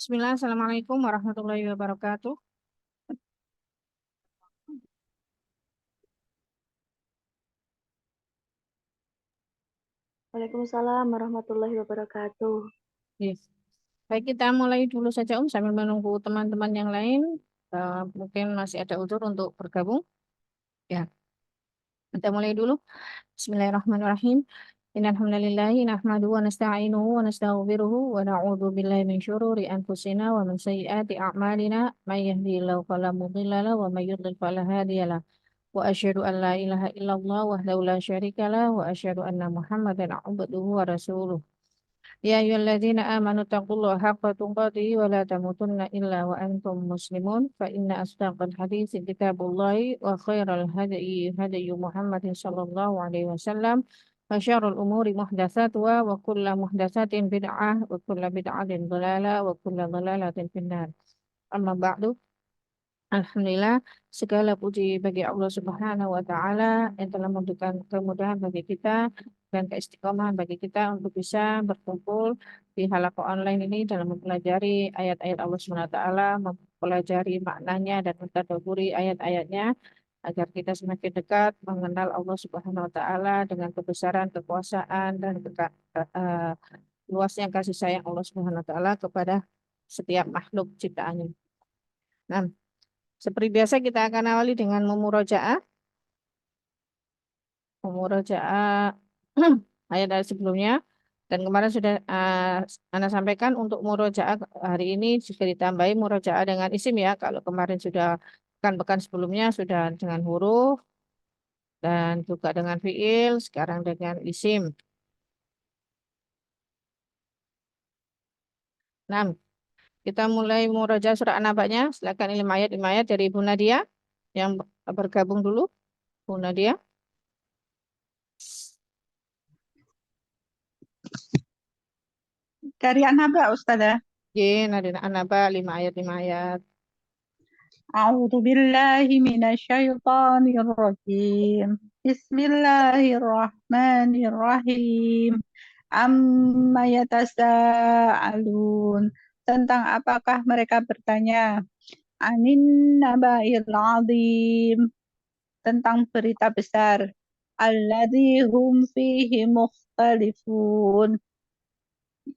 Bismillah, Assalamualaikum warahmatullahi wabarakatuh. Waalaikumsalam warahmatullahi wabarakatuh. Yes. Baik, kita mulai dulu saja sambil menunggu teman-teman yang lain. Mungkin masih ada uzur untuk bergabung. Ya, kita mulai dulu. Bismillahirrahmanirrahim. Innal hamdalillahi nahmaduhu wa nasta'inuhu wa nastaghfiruhu wa na'udzu billahi min syururi anfusina wa min sayyiati a'malina may yahdihillahu fala mudilla lahu wa may yudlil fala hadiya lahu. Wa asyhadu an la ilaha illallah wahdahu la syarika lahu wa asyhadu anna Muhammadan 'abduhu wa rasuluh. يا أيها الذين آمنوا اتقوا الله حق تقاته ولا تموتن إلا وأنتم مسلمون فإن أصدق الحديث كتاب الله وخير الهدي هدي محمد صلى الله عليه وسلم وشر الأمور محدثاتها وكل محدثات بدعة وكل بدعة ضلالة وكل ضلالة في النار. أما بعد. Alhamdulillah, segala puji bagi Allah Subhanahu wa Ta'ala yang telah memberikan kemudahan bagi kita dan keistiqomahan bagi kita untuk bisa berkumpul di halaqah online ini dalam mempelajari ayat-ayat Allah Subhanahu wa Ta'ala, mempelajari maknanya dan mentadabburi ayat-ayatnya agar kita semakin dekat mengenal Allah Subhanahu wa Ta'ala dengan kebesaran, kekuasaan dan luasnya kasih sayang Allah Subhanahu wa Ta'ala kepada setiap makhluk ciptaannya. Nah, seperti biasa kita akan awali dengan memurojaah ayat-ayat sebelumnya. Dan kemarin sudah Anda sampaikan untuk murojaah hari ini juga ditambahi murojaah dengan isim ya. Kalau kemarin sudah pekan-pekan sebelumnya sudah dengan huruf dan juga dengan fiil, sekarang dengan isim. Nah, kita mulai murojaah surah An-Naba'nya. Silakan lima ayat dari Ibu Nadia yang bergabung dulu. Bu Nadia. Dari An-Naba, Ustazah. Nadia An-Naba 5 ayat. A'udzu billahi minasyaitonir rajim. Bismillahirrahmanirrahim. Amma yatasaalun. Tentang apakah mereka bertanya? Anin naba'il azim. Tentang berita besar. Alladzi hum fihi mukhtalifun.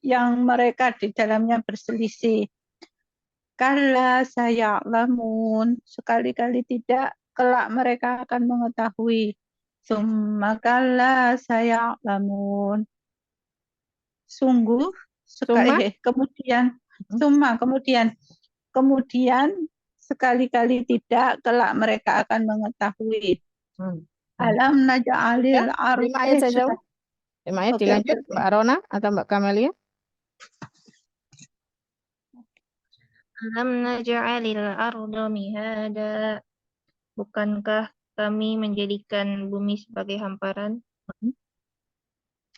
Yang mereka di dalamnya berselisih. Kala saya'lamun, sekali-kali tidak, kelak mereka akan mengetahui. Summa kala saya'lamun. Sungguh, Summa? kemudian sekali-kali tidak, kelak mereka akan mengetahui. Alam naj'alil Ya, 5 ayat saja. 5 ayat dilanjut, Mbak Arona atau Mbak Kamelia. Alam naj'alil arda mihada. Bukankah kami menjadikan bumi sebagai hamparan?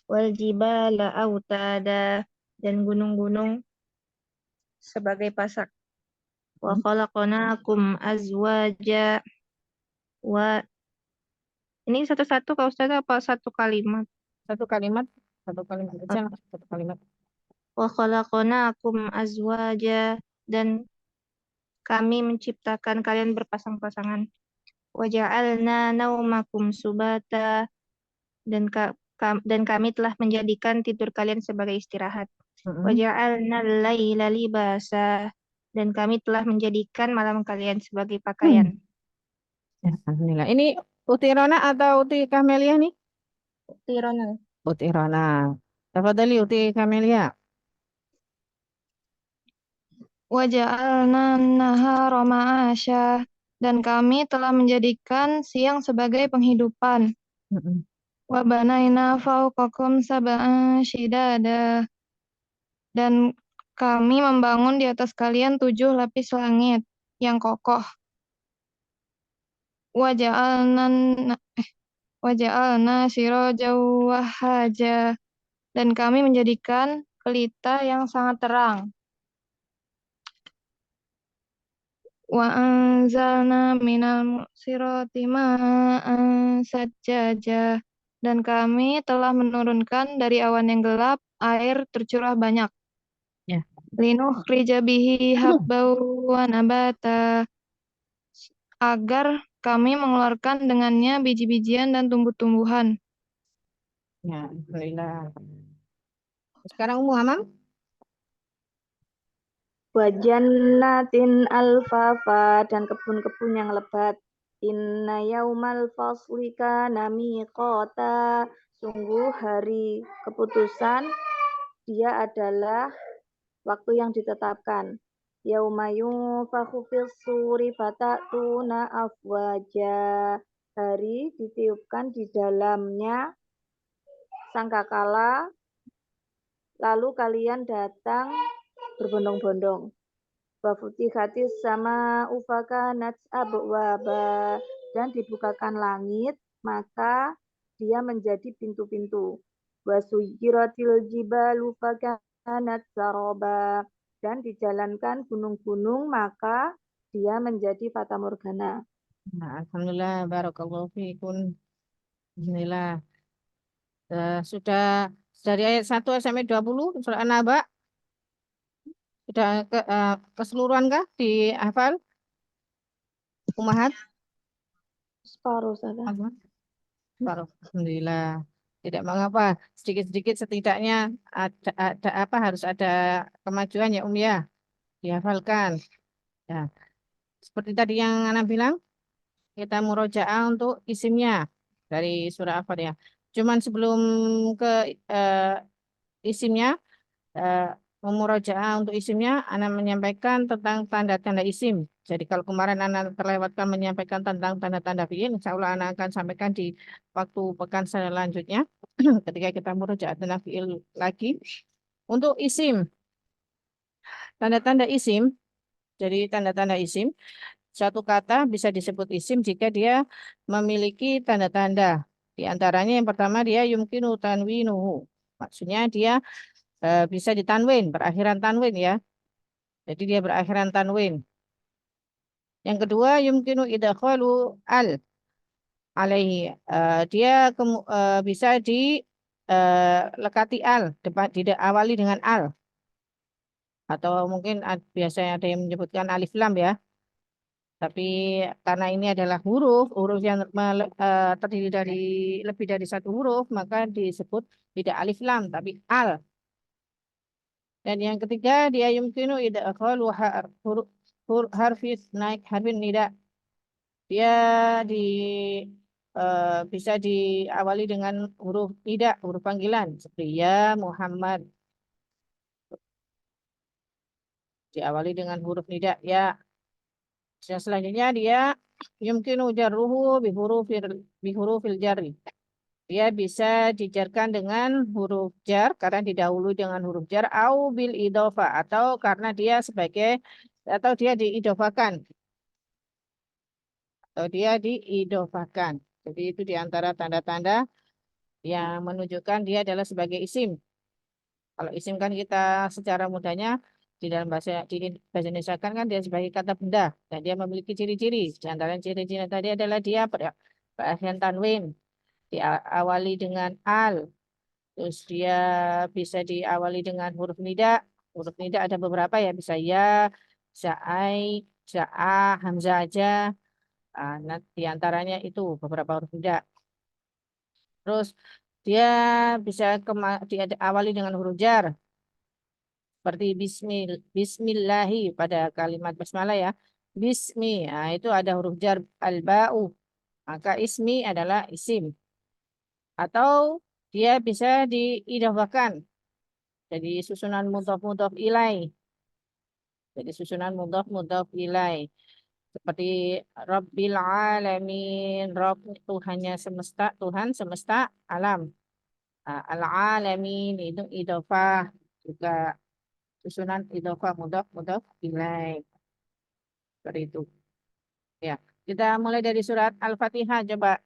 Wal jibala autada, dan gunung-gunung sebagai pasak. Wa khalaqnakum azwaja. Ini satu-satu Kak Ustazah apa satu kalimat? Satu kalimat aja, satu kalimat. Wa khalaqnakum azwaja, dan kami menciptakan kalian berpasang-pasangan. Wa ja'alna naumakum subata, dan kami telah menjadikan tidur kalian sebagai istirahat. Wa ja'alna al-laila libasa, dan kami telah menjadikan malam kalian sebagai pakaian. Ya, alhamdulillah. Ini Uti Rona atau Uti Kamelia nih? Uti Rona. Uti Rona. Tafadhali Uti Kamelia. Wa ja'alna an-nahara ma'asya, dan kami telah menjadikan siang sebagai penghidupan. Wa banaina fawqakum sab'an shidada, dan kami membangun di atas kalian 7 lapis langit yang kokoh. Wa ja'alna sirajan wahaja, dan kami menjadikan pelita yang sangat terang. Wa anzalna minal mu'sirati ma'an sajjaja, dan kami telah menurunkan dari awan yang gelap air tercurah banyak. Ya, linukhrija bihi habban wa nabata, agar kami mengeluarkan dengannya biji-bijian dan tumbuh-tumbuhan. Ya, alhamdulillah. Sekarang Ummu Hamam. Wajannatin alfafa, dan kebun-kebun yang lebat. Inna yaumal fasli kana miqata, sungguh hari keputusan dia adalah waktu yang ditetapkan. Yauma yunfakhu fis suri fatatuna afwaja, hari ditiupkan di dalamnya sangkakala, lalu kalian datang berbondong-bondong. Wa futihatis sama ufakanat abwaba, dan dibukakan langit maka dia menjadi pintu-pintu. Wa suyiratil jibalu fakanat saroba, dan dijalankan gunung-gunung maka dia menjadi fata morgana. Nah, alhamdulillah, barakallahu fiikum. Bismillah. Sudah dari ayat 1 sampai 20 surah An-Naba sudah keseluruhan kah dihafal? Ummahat? Separuh saja. Apa? Baru. Alhamdulillah. Tidak mengapa, sedikit-sedikit setidaknya ada apa harus ada kemajuan ya ya, dihafalkan. Ya, seperti tadi yang Ana bilang, kita murojaah untuk isimnya dari surah apa ya. Cuman sebelum ke isimnya, eh, memurojaah untuk isimnya, Ana menyampaikan tentang tanda-tanda isim. Jadi kalau kemarin Ana terlewatkan menyampaikan tentang tanda-tanda fiil, insya Allah Ana akan sampaikan di waktu pekan selanjutnya ketika kita murojaah tentang fiil lagi. Untuk isim, tanda-tanda isim, jadi tanda-tanda isim, suatu kata bisa disebut isim jika dia memiliki tanda-tanda. Di antaranya yang pertama dia yumkinu tanwinuhu. Maksudnya dia bisa ditanwin, berakhiran tanwin ya. Jadi dia berakhiran tanwin. Yang kedua yumkinu idkhalu al alaihi. Dia bisa lekati al, depan tidak awali dengan al, atau mungkin biasanya ada yang menyebutkan alif lam ya. Tapi karena ini adalah huruf yang terdiri dari lebih dari satu huruf, maka disebut tidak alif lam tapi al. Dan yang ketiga dia yumkinu idkhalu harfis naik harfin nida. Dia di bisa diawali dengan huruf nida, huruf panggilan seperti ya Muhammad. Diawali dengan huruf nida ya. Dan selanjutnya dia yumkinu jarruhu bihurufil jarri. Dia bisa dijarkan dengan huruf jar karena didahului dengan huruf jar au bil idofa, atau karena dia sebagai atau dia diidofakan atau dia diidofakan. Jadi itu diantara tanda-tanda yang menunjukkan dia adalah sebagai isim. Kalau isim kan kita secara mudahnya di dalam bahasa Indonesia kan dia sebagai kata benda dan dia memiliki ciri-ciri. Di antara ciri-ciri tadi adalah dia berakhiran tanwin, diawali dengan al, terus dia bisa diawali dengan huruf nida. Huruf nida ada beberapa ya, bisa ya, bisa ai, bisa a, hamzah aja. Nah, di antaranya itu beberapa huruf nida. Terus dia bisa diawali dengan huruf jar seperti bismillahi pada kalimat basmalah ya. Bismi, nah, itu ada huruf jar al-ba'u. Maka ismi adalah isim. Atau dia bisa diidafahkan. Jadi susunan mudhaf ilai. Jadi susunan mudhaf ilai. Seperti Rabbil Alamin. Rabb Tuhannya semesta, Tuhan semesta alam. Al-alamin itu idofah juga susunan idofah mudhaf ilai. Seperti itu. Ya, kita mulai dari surat Al-Fatihah coba.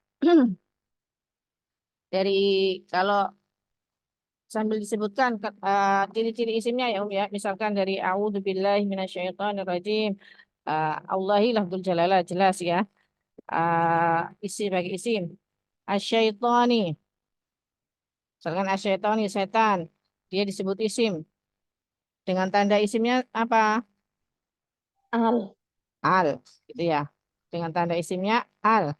Dari kalau sambil disebutkan ciri-ciri isimnya ya ya. Misalkan dari a'udzubillahi minasyaitonirrajim. Allahi lafdzul jalalah jelas ya. Isi bagi isim. Asyaitoni. Misalkan asyaitoni setan, dia disebut isim. Dengan tanda isimnya apa? Al. Al, gitu ya. Dengan tanda isimnya al.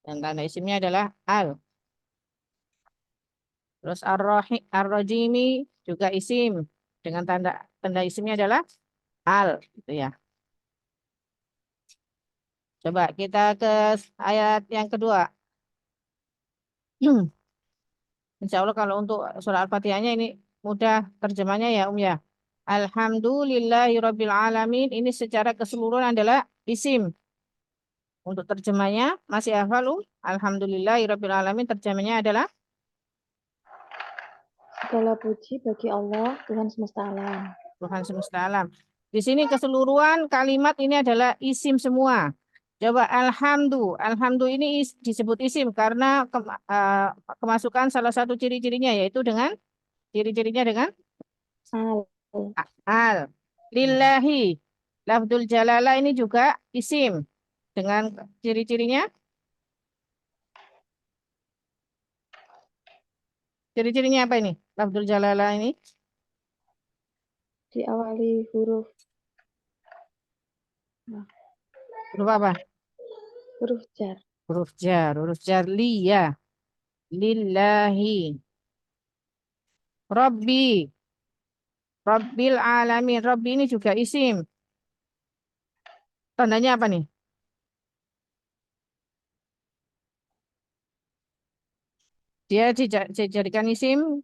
Dan tanda isimnya adalah al. Terus ar-rajimi juga isim. Dengan tanda isimnya adalah al, gitu ya. Coba kita ke ayat yang kedua. Insya Allah kalau untuk surah Al-Fatihahnya ini mudah terjemahnya ya ya. Alhamdulillahirabbil alamin, ini secara keseluruhan adalah isim. Untuk terjemahnya masih hafal Alhamdulillahirabbil alamin, terjemahnya adalah Segala puji bagi Allah, Tuhan semesta alam. Tuhan semesta alam. Di sini keseluruhan kalimat ini adalah isim semua. Coba alhamdu ini disebut isim karena kemasukan salah satu ciri-cirinya yaitu dengan ciri-cirinya dengan Al. al. Lillahi, lafdul jalalah ini juga isim dengan ciri-cirinya. Ciri-cirinya apa ini? Lafdul jalalah ini Diawali huruf huruf apa? huruf jar. Huruf jar liya, lillahi, Rabbi, Rabbil alamin. Rabbi ini juga isim. Tandanya apa nih? Dia dijadikan isim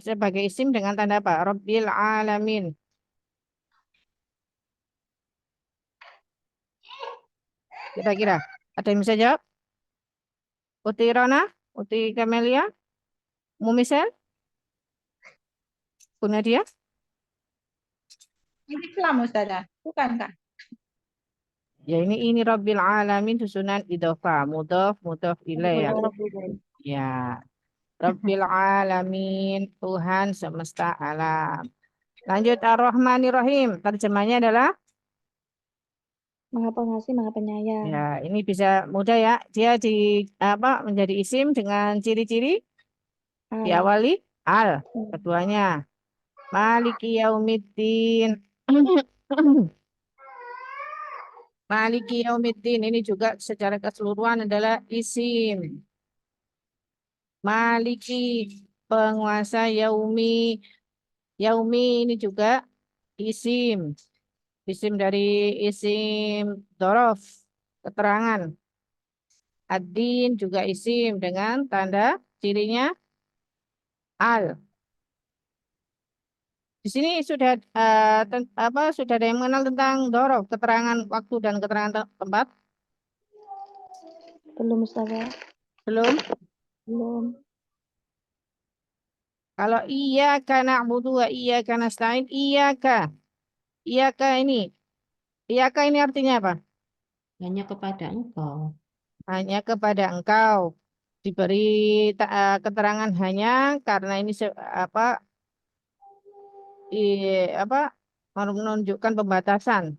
sebagai isim dengan tanda apa? Rabbil alamin. Kira-kira ada yang bisa jawab? Uti Rona, Uti Camelia, Mumisel, punya dia? Ini kelam Ustazah, bukan kan? Ya ini Rabbil alamin susunan idhofah, mudhof ilaih ya. Ya, Rabbil alamin, Tuhan semesta alam. Lanjut Ar-Rahmanir Rahim. Terjemahnya adalah Maha pengasih, maha penyayang. ya, ini bisa mudah ya. Dia menjadi isim dengan ciri-ciri Al. diawali al. Keduanya Maliki Yaumiddin. Maliki Yaumiddin ini juga secara keseluruhan adalah isim. Maliki, penguasa yaumi. Yaumi ini juga isim. Isim dari isim dorof, keterangan. Ad-din juga isim dengan tanda cirinya al. Di sini sudah sudah ada yang mengenal tentang dorof, keterangan waktu dan keterangan tempat? Belum Ustazah. Belum. Belum. Kalau iyyaka na'budu wa iyyaka nasta'in, iyyaka ini artinya apa? Hanya kepada engkau. Hanya kepada engkau. Diberi keterangan hanya karena ini apa apa menunjukkan pembatasan.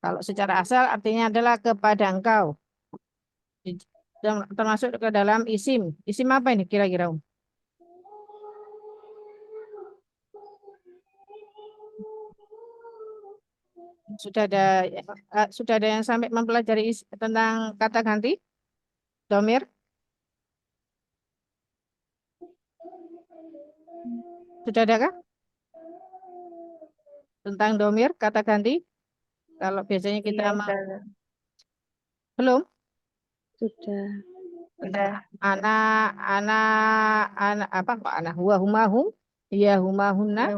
Kalau secara asal artinya adalah kepada engkau. Termasuk ke dalam isim. Isim apa ini kira-kira? Sudah ada yang sampai mempelajari tentang kata ganti domir? Sudah ada kah? Tentang domir kata ganti? Kalau biasanya kita belum? Sudah. Anak apa kok anak huwa humahum iya humahunna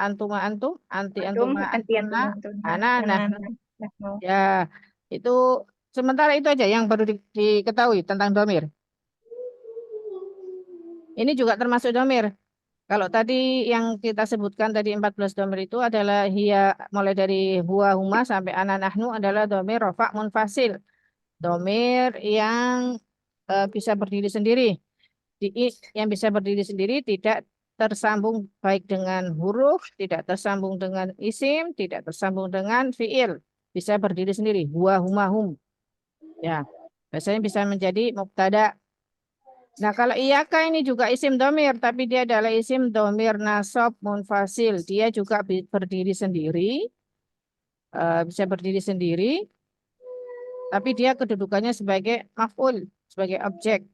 antuma antum antuma antuna anak ya itu sementara itu aja yang baru diketahui tentang domir. Ini juga termasuk domir. Kalau tadi yang kita sebutkan tadi 14 domir itu adalah hiya mulai dari huwa huma sampai ana nahnu adalah domir rofa munfasil. Domir yang bisa berdiri sendiri. Yang bisa berdiri sendiri tidak tersambung baik dengan huruf, tidak tersambung dengan isim, tidak tersambung dengan fiil. Bisa berdiri sendiri. Huwa huma hum. Ya. Biasanya bisa menjadi mubtada. Nah, kalau iyaka ini juga isim domir, tapi dia adalah isim domir nasab munfasil. Dia juga berdiri sendiri, bisa berdiri sendiri, tapi dia kedudukannya sebagai maf'ul, sebagai objek.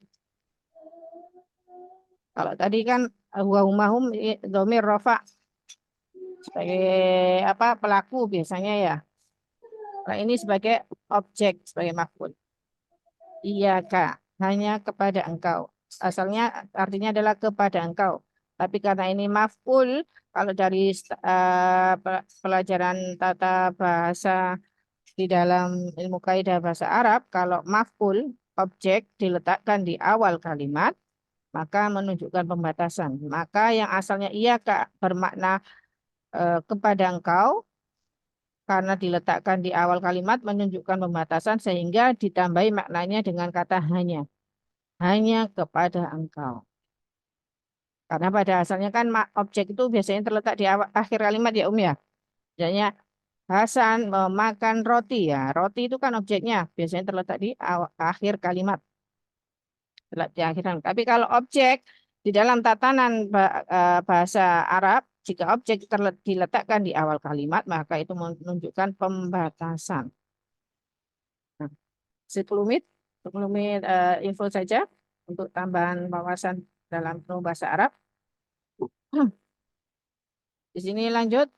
Kalau tadi kan huwa humahum domir rofa sebagai apa pelaku biasanya ya. Nah, ini sebagai objek, sebagai maf'ul. Iyaka, hanya kepada engkau. Asalnya artinya adalah kepada engkau. Tapi karena ini maf'ul, kalau dari pelajaran tata bahasa di dalam ilmu kaidah bahasa Arab, kalau maf'ul, objek diletakkan di awal kalimat, maka menunjukkan pembatasan. Maka yang asalnya iyaka bermakna kepada engkau, karena diletakkan di awal kalimat menunjukkan pembatasan sehingga ditambahi maknanya dengan kata hanya kepada engkau. Karena pada asalnya kan objek itu biasanya terletak di akhir kalimat ya ya. Misalnya Hasan memakan roti ya. Roti itu kan objeknya biasanya terletak di akhir kalimat. Terletak di akhir kalimat. Tapi kalau objek di dalam tatanan bahasa Arab, jika objek diletakkan di awal kalimat, maka itu menunjukkan pembatasan. Nah, 10 menit info saja untuk tambahan wawasan dalam bahasa Arab. Di sini lanjut.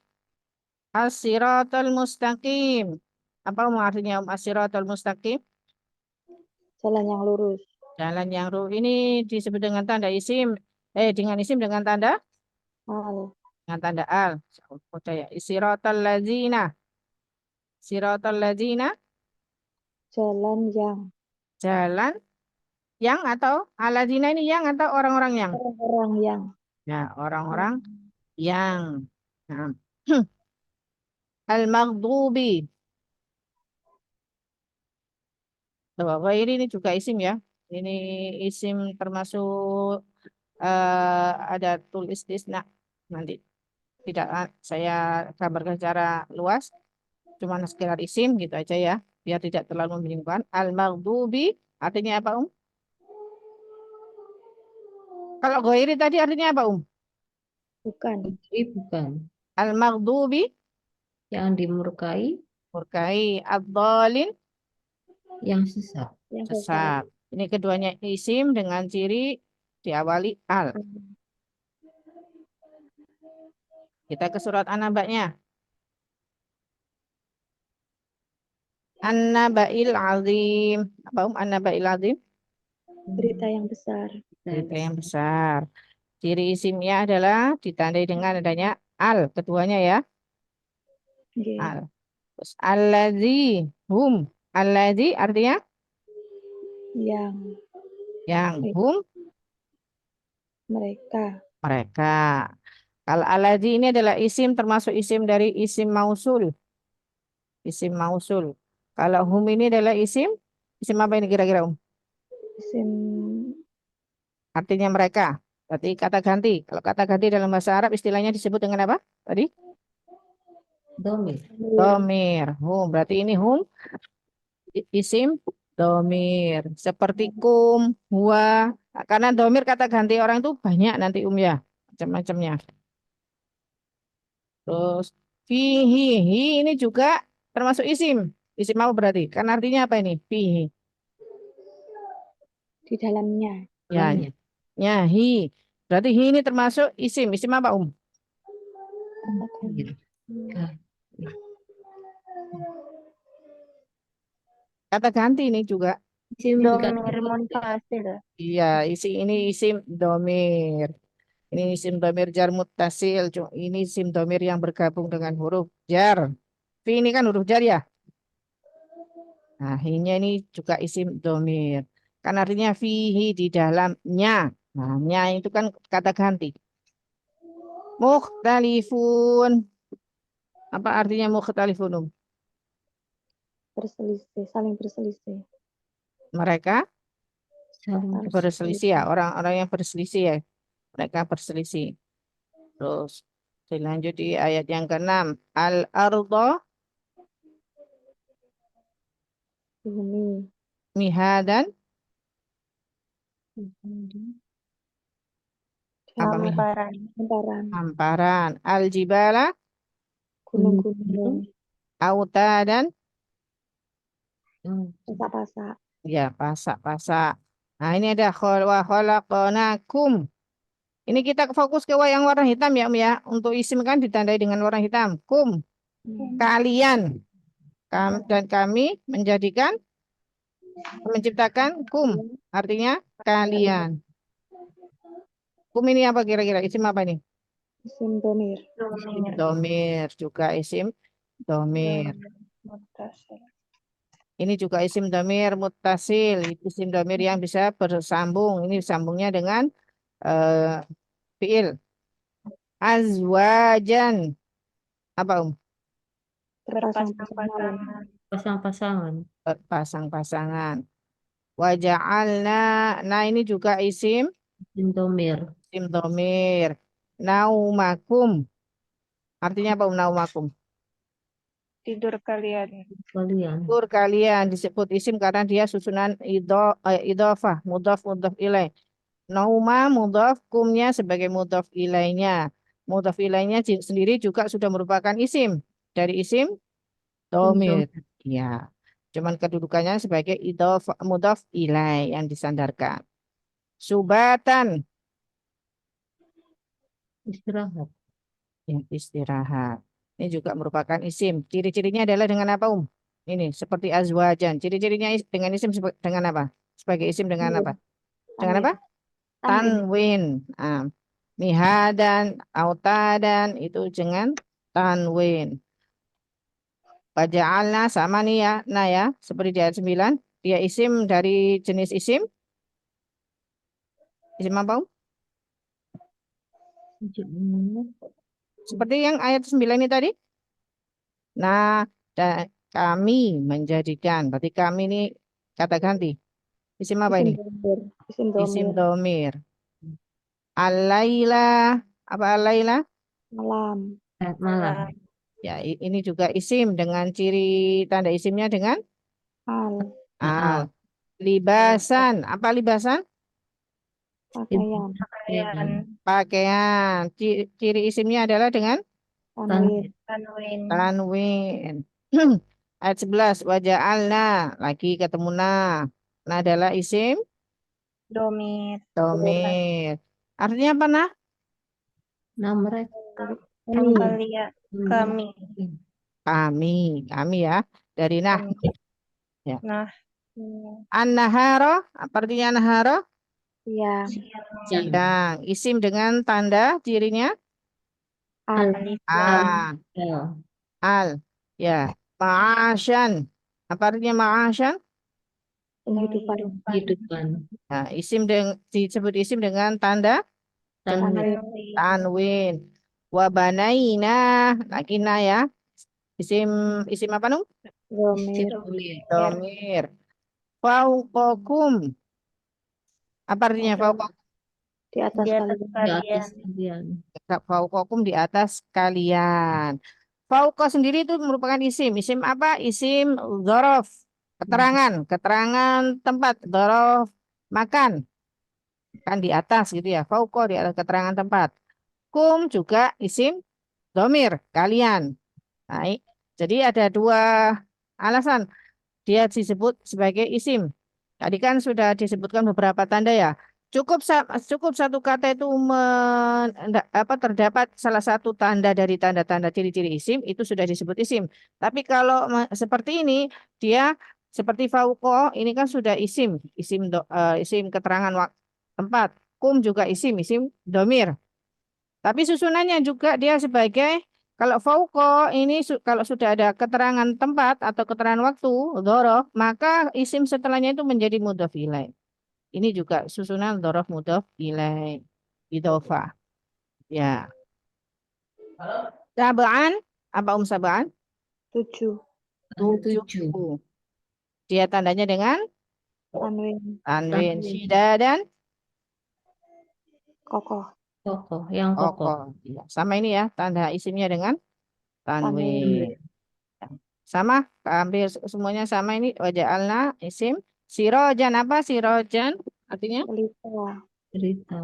As-siratal mustaqim. Apa artinya as-siratal mustaqim? Jalan yang lurus. Jalan yang ini disebut dengan tanda isim. Dengan isim dengan tanda Al. al. Percaya. Siratal ladzina. Siratal ladzina. Jalan yang. Jalan yang atau alladzina ini yang atau orang-orang yang? Orang-orang yang. Ya, orang-orang yang. Nah. Al-maghdubi. Ini juga isim ya. Ini isim termasuk ada tulis istisna. Nanti tidak saya gambarkan secara luas. Cuma sekedar isim gitu aja ya. Biar tidak terlalu membingungkan. Al-maghdubi artinya apa, Kalau ghairi tadi artinya apa, Bukan. Jadi bukan. Al-maghdubi Yang dimurkai, murkai. Ad-dhalin yang sesat. Yang sesat. Ini keduanya isim dengan ciri diawali al. Kita ke surat An-Naba'nya. An-Naba'il azim. Apa An-Naba'il azim? Berita yang besar. Berita yang besar. Ciri isimnya adalah ditandai dengan adanya al. Keduanya ya. Oke. Al. Terus alladzi hum. Alladzi artinya yang hum Mereka. mereka. Kalau alladzi ini adalah isim termasuk isim dari isim mausul. Isim mausul. Kalau hum ini adalah isim apa ini kira-kira, Isim. Artinya mereka. Berarti kata ganti. Kalau kata ganti dalam bahasa Arab istilahnya disebut dengan apa? Tadi? Domir. Domir. Hum. Berarti ini hum isim domir. Seperti kum, huwa. Nah, karena domir kata ganti orang itu banyak nanti ya. Macam-macamnya. Terus fihi. Hi ini juga termasuk isim. Isim mau berarti. Kan artinya apa ini? Fihi. Di dalamnya. Ya, ya hi. Berarti hi ini termasuk isim. Isim apa, Domir. Kata ganti ini juga. Isim juga Domir munfasil. Iya, ini isim domir. Ini isim domir jar muttasil. Ini isim domir yang bergabung dengan huruf jar. Fi ini kan huruf jar ya. Nah, ini juga isim domir. Kan artinya fihi di dalamnya. Nah, nya itu kan kata ganti. Mukhtalifun. Apa artinya mukhtalifun? Berselisih. Saling berselisih. Mereka saling berselisih ya. Orang-orang yang berselisih ya. Mereka berselisih. Terus dilanjut di ayat yang ke-6. Al-ardo Bumi. mihadan Apa Mi? Hamparan. Hamparan. Hamparan. Al-jibala Gunung-gunung. autadan. Pasak-pasak. Ya, pasak-pasak. Nah, ini ada wa khalaqnakum. Ini kita fokus ke yang warna hitam ya, Mi, ya. Untuk isim kan ditandai dengan warna hitam. Kum, kalian. Dan kami menciptakan kum. Artinya kalian. Kum ini apa kira-kira? Isim apa ini? Isim domir. Domir. Domir. Juga isim domir. Muttasil. Ini juga isim domir muttasil. Isim domir yang bisa bersambung. Ini sambungnya dengan fiil. Azwajan. Apa, Berpasang-pasangan. Pasang-pasangan. Pasang-pasangan. Pasang-pasangan. Waja'alna. Nah, ini juga isim Indomir. domir. Naumakum. Artinya apa naumakum? Tidur kalian. Kalian. Tidur kalian disebut isim karena dia susunan idhofah, mudhaf ilaih. Nauma mudhaf, kumnya sebagai mudhaf ilaihnya. Mudhaf ilaihnya sendiri juga sudah merupakan isim dari isim domir. Ya. Cuman kedudukannya sebagai idhofah mudhaf ilaih yang disandarkan. Subatan, Istirahat. yang istirahat. Ini juga merupakan isim. Ciri-cirinya adalah dengan apa, Ini seperti azwajan. Ciri-cirinya dengan isim dengan apa? Sebagai isim dengan apa? Dengan apa? Tanwin. Mihadan, autadan itu dengan tanwin. Waja'alna sama nih ya. Nah ya, seperti di ayat 9. Dia isim dari jenis isim. Isim apa, Seperti yang ayat 9 ini tadi. Nah, dan kami menjadikan. Berarti kami ini kata ganti. Isim apa Isim ini? domir. Isim Isim domir. domir. Al-laila. Apa al-laila? Malam. Malam. Ya, ini juga isim dengan ciri tanda isimnya dengan Al. al. Libasan. Apa libasan? Pakaian. Pakaian. Pakaian. Ciri isimnya adalah dengan Tanwin. Tanwin. tanwin. Ayat 11. Waja'alna. Lagi ketemu na. Nah adalah isim Domir. domir. Artinya apa, nah? Nah, mereka. Yang Kami. kalian. Kami. Kami ya. Dari nah. Kami. Ya. Nah. An-nahara. Apa artinya nahara? Siang. Siang. Isim dengan tanda cirinya Al. Alif. A. Al. Ya. Ma'asyan. Apa artinya ma'asyan? Penghidupan. Kehidupan. Nah, disebut isim dengan tanda Tanwin. tanwin. Wabanaina. Lagi na ya. Isim isim apa, Nung? Domir. Domir. Fauqakum. Apa artinya fauqakum? Di atas Di atas kalian. Di atas kalian. kalian. Fauqakum di atas kalian. Fauqa sendiri itu merupakan isim. Isim apa? Isim dzaraf. Keterangan. Keterangan tempat. Dzaraf makan. Kan di atas gitu ya. Fauqa di atas keterangan tempat. Kum juga isim domir. Kalian. Baik. Jadi ada dua alasan dia disebut sebagai isim. Tadi kan sudah disebutkan beberapa tanda ya. Cukup satu kata itu terdapat salah satu tanda dari tanda-tanda ciri-ciri isim itu sudah disebut isim. Tapi kalau seperti ini dia seperti fauqo ini kan sudah isim, isim keterangan tempat. Kum juga isim domir. Tapi susunannya juga dia sebagai kalau fauqa ini kalau sudah ada keterangan tempat atau keterangan waktu, dhorof, maka isim setelahnya itu menjadi mudhof ilaih. Ini juga susunan dhorof mudhof ilaih. Idhofah. Ya. Sab'an, apa sab'an? 7. 7. Dia tandanya dengan Tanwin. tanwin. Tanwin. Syidadan, Kokoh. Kokoh. Yang kokoh. kokoh. Ya, sama ini ya, tanda isimnya dengan tanwin. Sama, hampir semuanya sama ini. Waja'alna isim. Sirojan apa sirojan? Artinya Pelita. Cerita.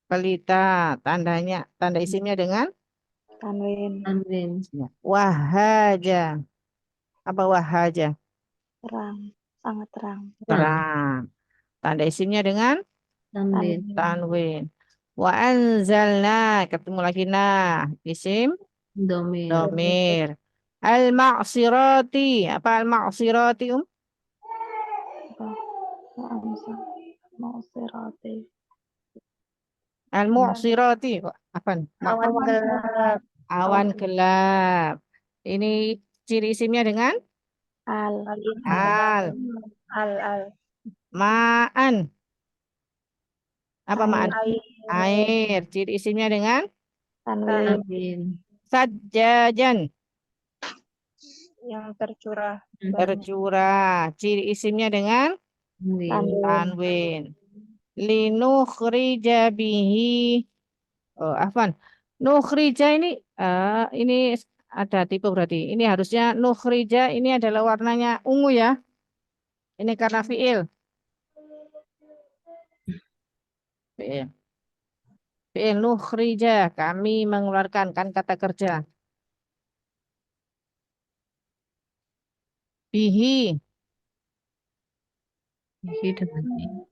pelita. Tanda isimnya dengan Tanwin. Tanwin. wahaja. Apa wahaja? Terang. Sangat terang. Terang. Tanda isimnya dengan Tanwin. tanwin. Wa anzalna. Ketemu lagi nah. Isim Domir. domir. Al-ma'sirati. Apa al-ma'sirati? Ma'amsa. Ma'usirati. Al-mu'sirati. Apa? Awan gelap. Awan gelap. Ini ciri isimnya dengan Al. al. Al. Ma'an. Apa ma'an? Air. Air. Ciri isimnya dengan Tanwin. Tanwin. sajjajan. Yang tercurah. Tercurah. Ciri isimnya dengan Tanwin. Tanwin. tanwin. Linukhrija bihi. Oh, afwan. Nukhrija ini ada tipe berarti. Ini harusnya nukhrija ini adalah warnanya ungu ya. Ini karena fiil. Fiil. Fiil nukhrija. Kami mengeluarkan kan kata kerja. Bihi. Isi dengan i.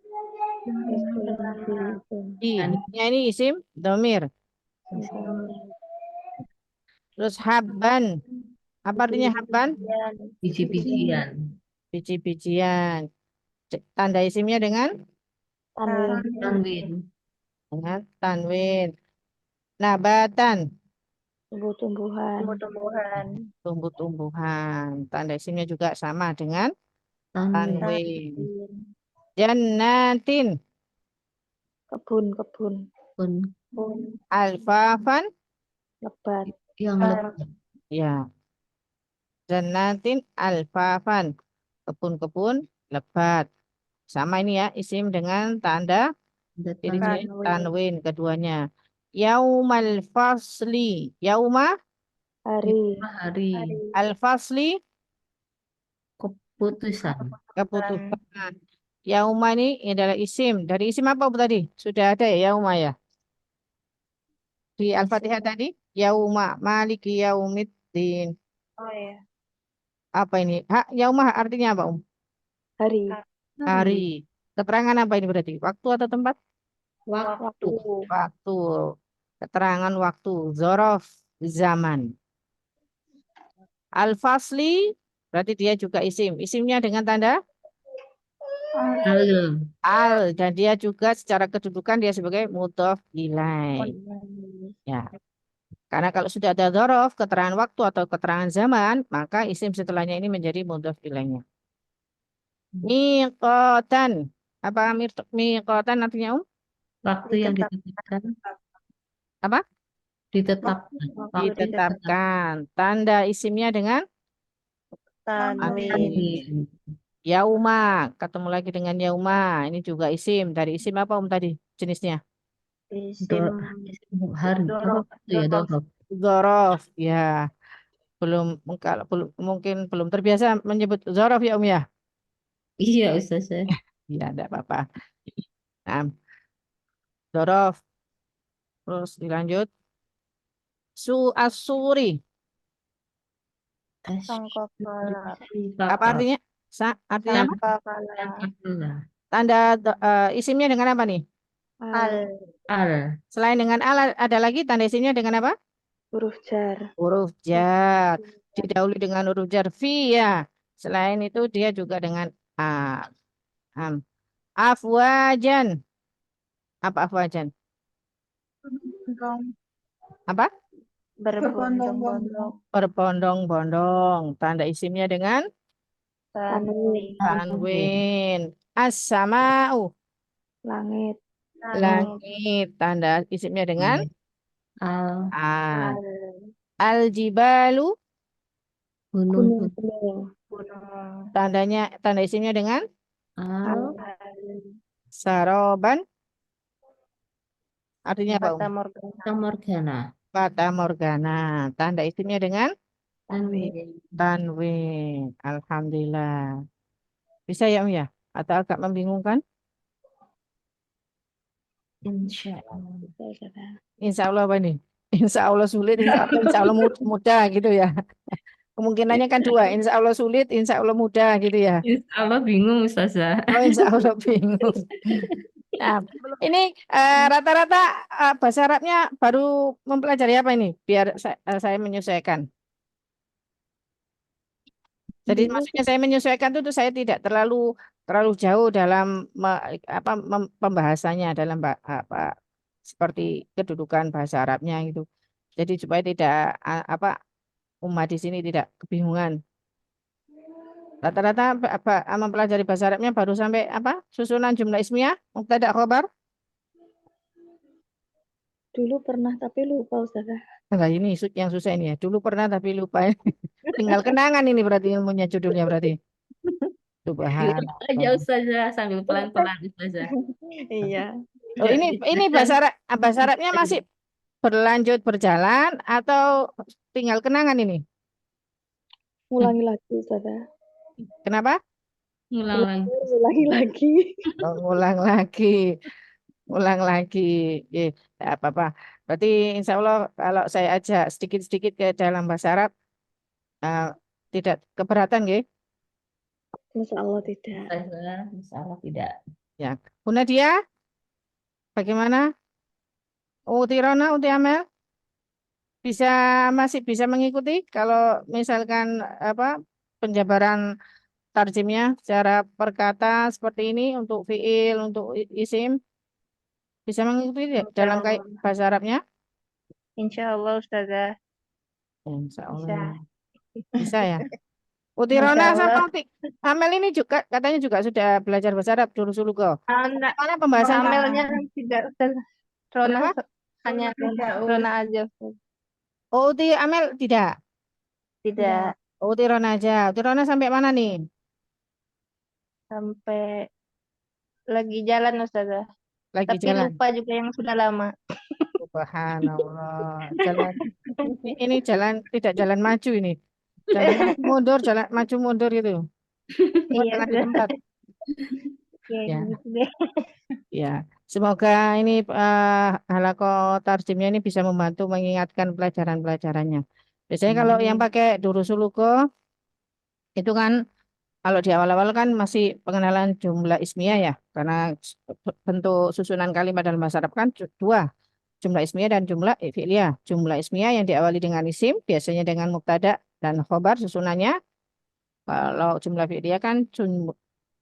I. Ini isim domir. Terus habban. Apa artinya habban? Biji-bijian. Biji-bijian. Tanda isimnya dengan Tanwin. Tanwin. tanwin. Nabatan. Tumbuh-tumbuhan. Tumbuh-tumbuhan. Tanda isimnya juga sama dengan Tanwin. tanwin. Jannatin. Kebun-kebun. Pun Alfafan. Lebat. yang lebat. Ya. Jannatin alfafan. Kebun-kebun lebat. Sama ini ya, isim dengan tanda ciri-ciri tanwin keduanya. Yaumal fasli. Yauma Hari. Hari al-fasli keputusan. keputusan. Yauma ini adalah isim. Dari isim apa Bu tadi? Sudah ada ya yauma ya. Di Al-Fatihah tadi. Yauma maliki yaumiddin. Oh ya. Apa ini? Yauma artinya apa Hari. Hari. Keterangan apa ini berarti? Waktu atau tempat? Waktu. Waktu. Keterangan waktu. Zorof zaman. Al-fasli berarti dia juga isim. Isimnya dengan tanda Al. al dan dia juga secara kedudukan dia sebagai mudhof ilaih. Ya. Karena kalau sudah ada dzaraf, keterangan waktu atau keterangan zaman, maka isim setelahnya ini menjadi mudhof ilaihnya. Miqatan. Apa miqatan artinya Waktu yang ditetapkan. Apa? Ditetapkan. Waktu Ditetapkan. Tanda isimnya dengan Tanwin. yauma. Ketemu lagi dengan yauma. Ini juga isim. Dari isim apa tadi jenisnya? Hari. Apa itu ya dorof? Dzaraf. Ya. Kalau mungkin belum terbiasa menyebut dzaraf ya ya. Iya Ustaz. Ya, tidak apa-apa. Nah, dzaraf. Terus dilanjut. Asuri. Apa artinya? Artinya apa? Tanda isimnya dengan apa nih? Al. Selain dengan al, ada lagi tanda isimnya dengan apa? Huruf jar. Huruf jar. Didahului dengan huruf jar fi ya. Selain itu dia juga dengan a. Afwajan. Apa afwajan? Apa? Berbondong-bondong. Berbondong-bondong. Tanda isimnya dengan Tanwin. tanwin. As-sama'u. Langit. Langit. Tanda isimnya dengan Al. a. Al-jibalu. Gunung. Gunung. Tanda isimnya dengan Al. saroban. Artinya apa? Fata Morgana. Fata morgana. Tanda isimnya dengan Tanwin. tanwin. Alhamdulillah. Bisa ya ya? Atau agak membingungkan? Insya Allah. Bisa, Ustazah. Insya Allah apa ini? Insya Allah sulit, insya Allah mudah gitu ya. Kemungkinannya kan dua, insya Allah sulit, insya Allah mudah gitu ya. Insya Allah bingung Ustazah. Oh, insya Allah bingung. Nah, ini rata-rata bahasa Arabnya baru mempelajari apa ini? Biar saya menyesuaikan. Jadi Dulu maksudnya saya menyesuaikan itu saya tidak terlalu jauh dalam pembahasannya dalam apa seperti kedudukan bahasa Arabnya gitu. Jadi supaya tidak umat di sini tidak kebingungan. Rata-rata mempelajari bahasa Arabnya baru sampai apa? Susunan jumlah ismiyah, mubtada khobar. dulu pernah tapi lupa Ustazah. Enggak, ini yang susah ini ya. Dulu pernah tapi lupa. Tinggal kenangan ini berarti ilmunya judulnya berarti. Subhanallah. Aja Ustazah sambil pelan-pelan Ustazah. Iya. Oh, ini bahasa Arabnya masih berlanjut berjalan atau tinggal kenangan ini? Ulangi lagi Ustazah. Kenapa? Ngulang lagi. Ulangi lagi. Oh, ulang lagi. Ulang lagi. Ya, apa-apa. Berarti insya Allah kalau saya ajak sedikit-sedikit ke dalam bahasa Arab, tidak keberatan, nggih? Masya Allah tidak. Ustazah, Insya Allah tidak. Ya. Bu Nadia, bagaimana? Uti Rona, Uti Amel, masih bisa mengikuti kalau misalkan apa penjabaran tarjimnya secara perkata seperti ini untuk fiil, untuk isim, bisa mengikuti tidak dalam bahasa Arabnya? Insya Allah Ustazah Insya Allah bisa. ya. Bisa ya. Uti Masya Rona Allah. sama Uti Amel ini juga katanya juga sudah belajar bahasa Arab dulu kok. Enggak, Mana pembahasan Amelnya tidak Ustazah. Rona Kenapa? hanya Rona aja Ustazah. Oh, Uti Amel tidak. Tidak Oh, Uti Rona aja. Uti Rona sampai mana nih? sampai lagi jalan Ustazah. Lagi Tapi jalan. lupa juga yang sudah lama. Subhanallah. Ini jalan tidak jalan maju ini. Jalan maju mundur, jalan maju mundur gitu. Iya Tengah di Ustazah. tempat. Ya, Ya, gitu deh. ya. Semoga ini halaqah tarjimnya ini bisa membantu mengingatkan pelajaran-pelajarannya. Biasanya kalau yang pakai durusuluko itu kan kalau di awal-awal kan masih pengenalan jumlah ismiyah ya, karena bentuk susunan kalimat dalam bahasa Arab kan dua, jumlah ismiyah dan jumlah fi'liyah. Jumlah ismiyah yang diawali dengan isim, biasanya dengan mubtada dan khobar susunannya. Kalau jumlah fi'liyah kan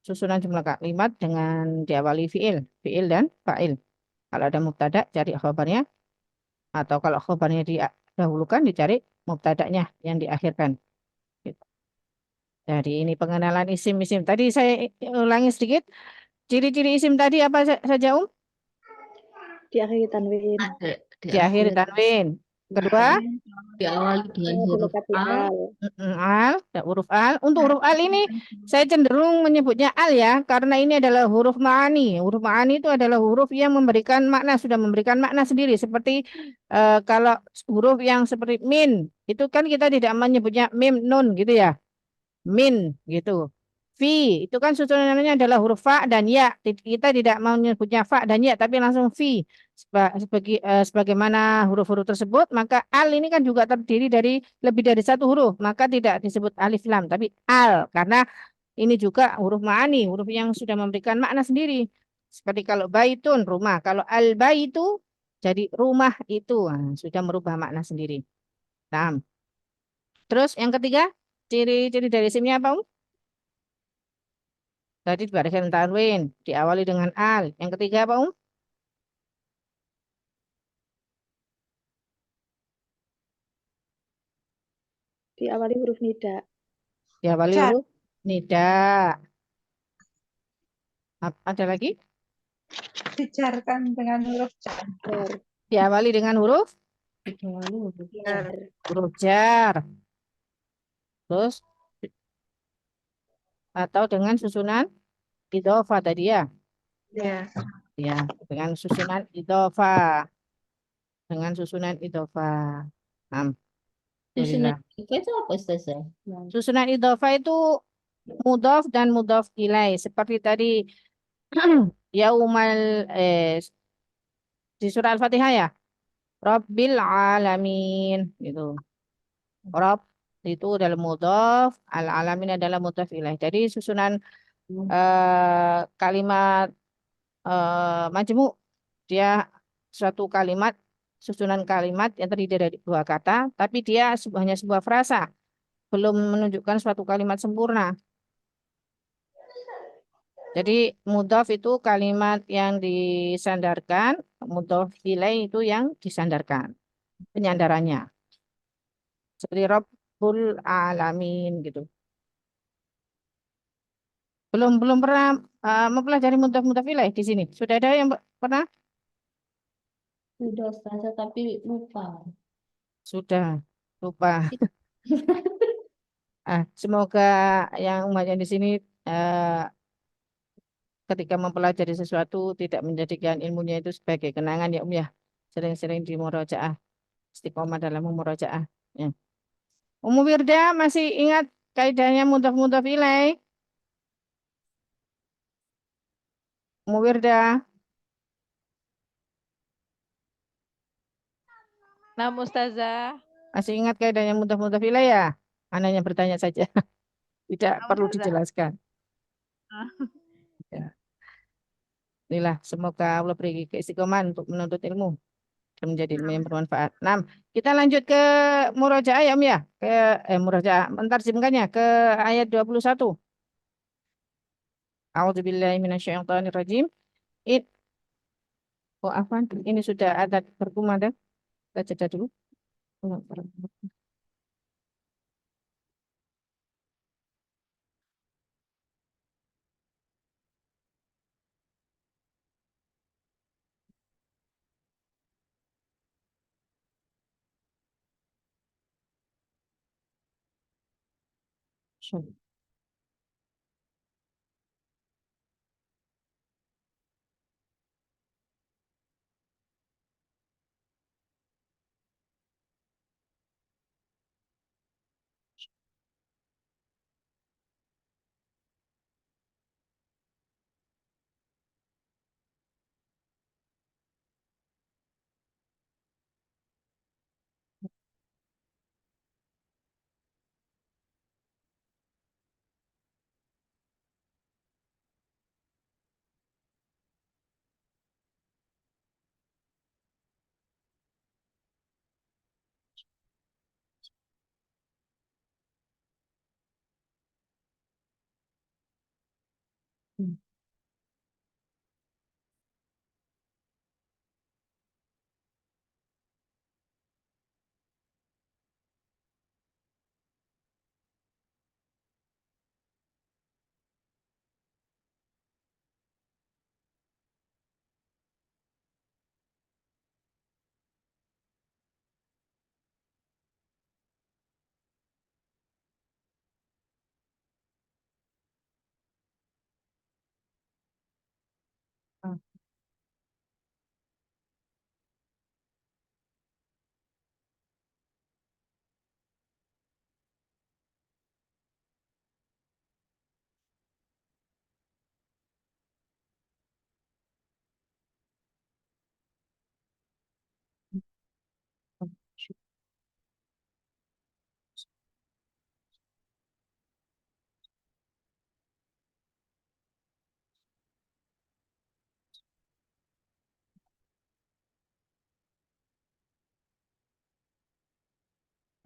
susunan jumlah kalimat dengan diawali fi'il dan fa'il. Kalau ada mubtada, cari khobarnya. Atau kalau khobarnya didahulukan, dicari mubtadanya yang diakhirkan. Gitu. Jadi ini pengenalan isim-isim. Tadi saya ulangi sedikit. Ciri-ciri isim tadi apa saja, Diakhiri tanwin. Ada Diakhiri tanwin. Kedua, diawali dengan huruf Dilekati al. al, ya, huruf al. Untuk huruf al ini saya cenderung menyebutnya al ya, karena ini adalah huruf ma'ani. Huruf ma'ani itu adalah huruf yang memberikan makna, sudah memberikan makna sendiri. Seperti kalau huruf yang seperti min, itu kan kita tidak menyebutnya mim, nun gitu ya. Min gitu. Fi itu kan susunannya adalah huruf fa dan ya. Kita tidak mau menyebutnya fa dan ya, tapi langsung fi. Sebagaimana huruf-huruf tersebut, maka al ini kan juga terdiri dari lebih dari satu huruf, maka tidak disebut alif lam, tapi al karena ini juga huruf ma'ani, huruf yang sudah memberikan makna sendiri. Seperti kalau baitun rumah, kalau al baitu jadi rumah itu sudah merubah makna sendiri. Nah, terus yang ketiga, ciri-ciri dari isimnya apa? Tadi dibariskan tanwin, diawali dengan al. Yang ketiga apa, Diawali huruf nida. Diawali Jar. huruf nida. Ada lagi? Dijarkan dengan huruf jar. Jar. Diawali dengan huruf Jar. jar. Terus atau dengan susunan idhofah tadi ya. Ya. Ya, dengan susunan idhofah. Dengan susunan idhofah. Susunan Alhamdulillah. itu apa Ustazah? Susunan idhofah itu mudhof dan mudhof ilaih. Seperti tadi yaumal di surah Al-Fatihah ya. Rabbil alamin gitu. Rob itu adalah mudhaf, al-alamin adalah mudhaf ilaih. Jadi susunan kalimat majmu dia suatu kalimat susunan kalimat yang terdiri dari dua kata, tapi dia hanya sebuah frasa, belum menunjukkan suatu kalimat sempurna. Jadi mudhaf itu kalimat yang disandarkan, mudhaf ilaih itu yang disandarkan, penyandarannya. Seperti Rabbul Alamin gitu. Belum belum pernah mempelajari mudhaf ilaih di sini. Sudah ada yang pernah? Sudah Ustazah tapi lupa. Sudah lupa. Semoga yang umatnya di sini eh, ketika mempelajari sesuatu tidak menjadikan ilmunya itu sebagai kenangan ya ya. Sering-sering di murojaah, istiqomah dalam murojaah. Ya. Wirda masih ingat kaidahnya mudhaf ilaih? Wirda Nah, Ustazah. masih ingat kaidahnya mudhaf ilaih ya? Anaknya bertanya saja, tidak Nah, perlu Ustazah. dijelaskan. Ya. Inilah semoga Allah beri keistiqomahan untuk menuntut ilmu dan menjadi ilmu yang bermanfaat. Nah, kita lanjut ke murojaah ya Om ya. Ke murojaah mentarjemkannya ke ayat 21. A'udzubillahi minasyaitonirrajim. It Oh, apa? Ini sudah ada berkumandang. Kita jeda dulu.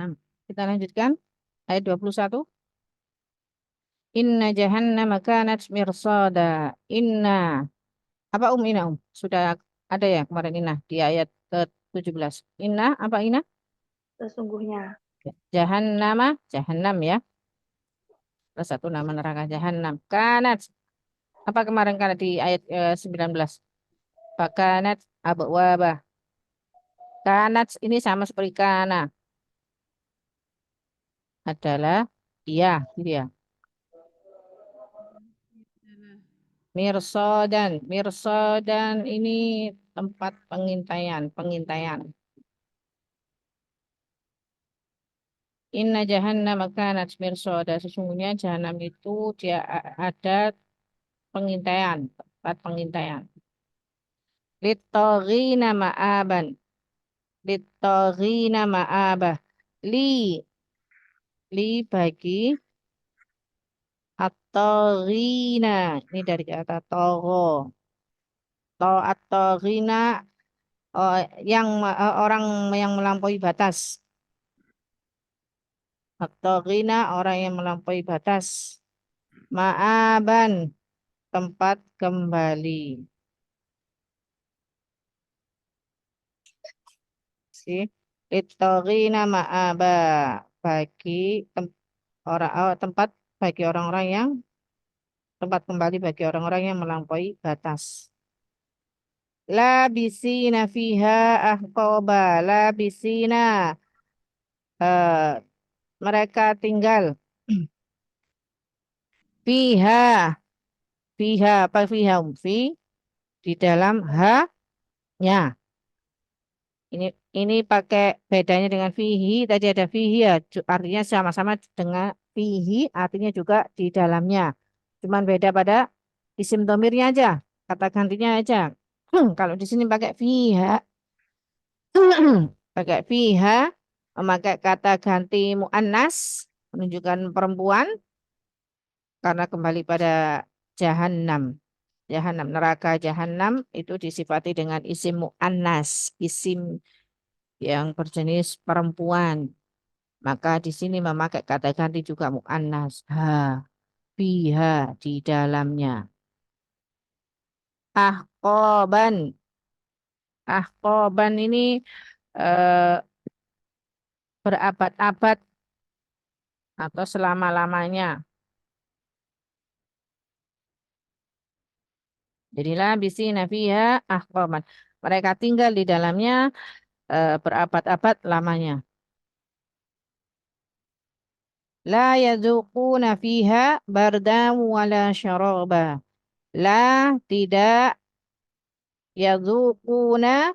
Nah, kita lanjutkan ayat 21. Inna jahannama kanat mirsada. Inna. Apa Ina Sudah ada ya kemarin Inna di ayat ke-17. Inna apa Inna? Sesungguhnya Jahannama, jahannam ya. Salah satu nama neraka jahannam. Kanat. Apa kemarin karena di ayat 19? Bakanat abwaba. Kanat ini sama seperti kana. Adalah iya, gitu ya. Mirsodan ini tempat pengintaian. Inna jahannam kanat mirsoda. Sesungguhnya jahanam itu dia ada pengintaian, tempat pengintaian. Litoghina ma'aban. Litoghina ma'abah. Li. Li bagi. At-toghina. Ini dari kata togo. To at-toghina. Oh, orang yang melampaui batas. At-toghina orang yang melampaui batas. Ma'aban. Tempat kembali. Litoghina ma'aba bagi tempat bagi orang-orang yang tempat kembali bagi orang-orang yang melampaui batas. Labisina fiha ahqaba. Labisina eh, mereka tinggal fiha fiha apa fiha fi di dalam ha-nya. Ini pakai bedanya dengan fihi. Tadi ada fihi ya, artinya sama-sama dengan fihi, artinya juga di dalamnya. Cuman beda pada isim domirnya aja, kata gantinya aja. Kalau di sini pakai fiha, pakai fiha, memakai kata ganti muannas, menunjukkan perempuan, karena kembali pada jahannam. Jahannam, neraka jahannam itu disifati dengan isim muannas, isim yang berjenis perempuan. Maka di sini memakai kata ganti juga mu'annas. Biha di dalamnya. Ahqoban. Ahqoban ini eh, berabad-abad atau selama-lamanya. Jadilah bisina fiha ahqoban. Mereka tinggal di dalamnya berabad-abad lamanya. La yadzuquna fiha bardam wala syaraba. La tidak yadzuquna.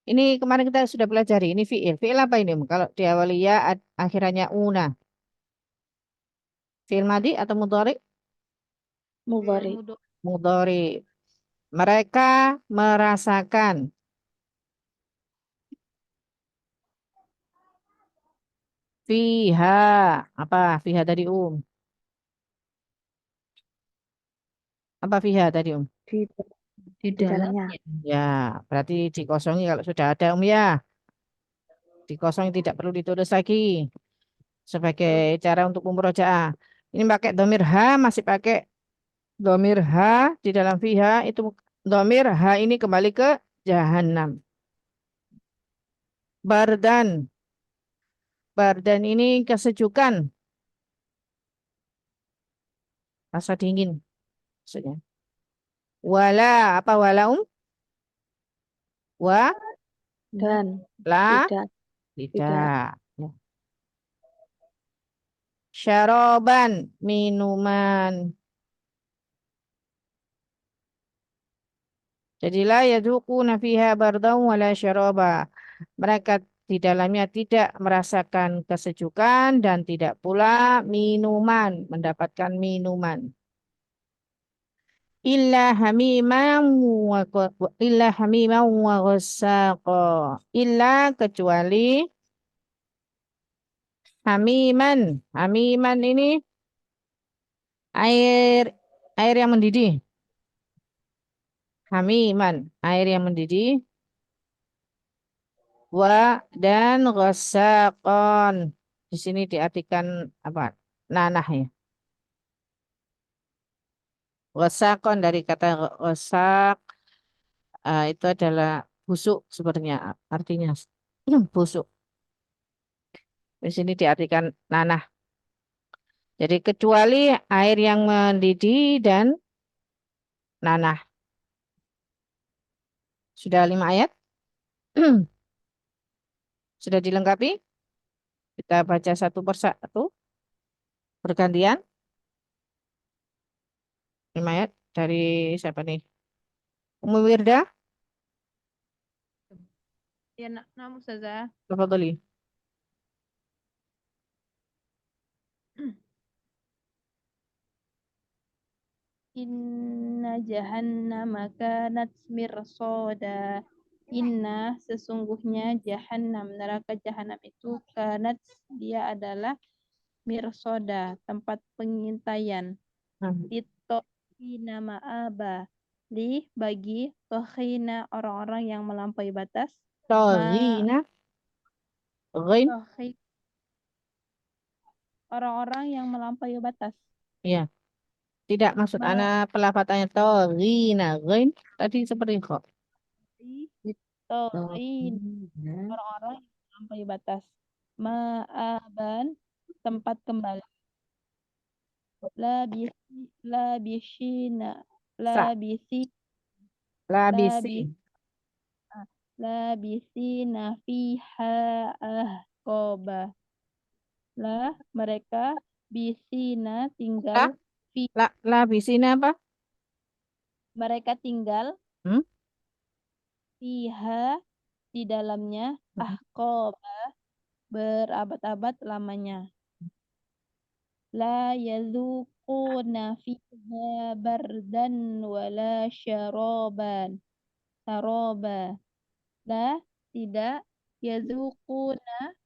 Ini kemarin kita sudah pelajari. Ini fi'il. Fi'il apa ini? Kalau diawali ya akhirannya una. Fi'il madi atau mudhari? Mudhari. Mudhari. Mereka merasakan. Fiha. Apa fiha tadi Apa fiha tadi Di, Di di dalamnya. dalamnya. Ya, berarti dikosongi kalau sudah ada ya. Dikosongi tidak perlu ditulis lagi. Sebagai cara untuk pemrojaah. Ini pakai domir ha, masih pakai domir ha di dalam fiha. Itu domir ha ini kembali ke jahannam. Bardan. Bardan ini kesejukan. Rasa dingin. Maksudnya. Wala. Apa wala Wa. Dan La. tidak. Tidak. Ya. Syaroban. Minuman. Jadilah yadukuna fiha bardaun wala syaraba. Mereka di dalamnya tidak merasakan kesejukan dan tidak pula minuman, mendapatkan minuman. Illa hamiman illa hamiman wa ghassaqa. Illa kecuali hamiman. Hamiman ini air air yang mendidih. Hamiman, air yang mendidih. Dan ghasaqan. Di sini diartikan apa? Nanah ya. Ghasaqan dari kata ghasak itu adalah busuk sebenarnya artinya busuk. Di sini diartikan nanah. Jadi kecuali air yang mendidih dan nanah. Sudah 5 ayat? Sudah dilengkapi? Kita baca satu persatu bergantian. 5 ayat dari siapa nih? Ummu Wirda, Ya, Ustazah. tafadhali. Inna jahannama kanat mirsada. Inna sesungguhnya jahannam, neraka jahanam itu kanat dia adalah mirsoda, tempat pengintaian. Hmm. Litohina ma'aba. Bagi tohina orang-orang yang melampaui batas. Toghina. Ghin. Tohi orang-orang yang melampaui batas. Ya. Tidak maksud Ma anak pelafatannya toghina. Ghin. Tadi seperti kok. tohin Tohina. orang-orang yang melampaui batas. Ma'aban tempat kembali. Labisina Sa. labisi Labisi. labisina fiha ahqaba. Mereka bisina La. tinggal Labisina apa? mereka tinggal Hmm? fiha di dalamnya ahqaba berabad-abad lamanya. La yazuquna fiha bardan wala syaraban. Saroba. La tidak yazuquna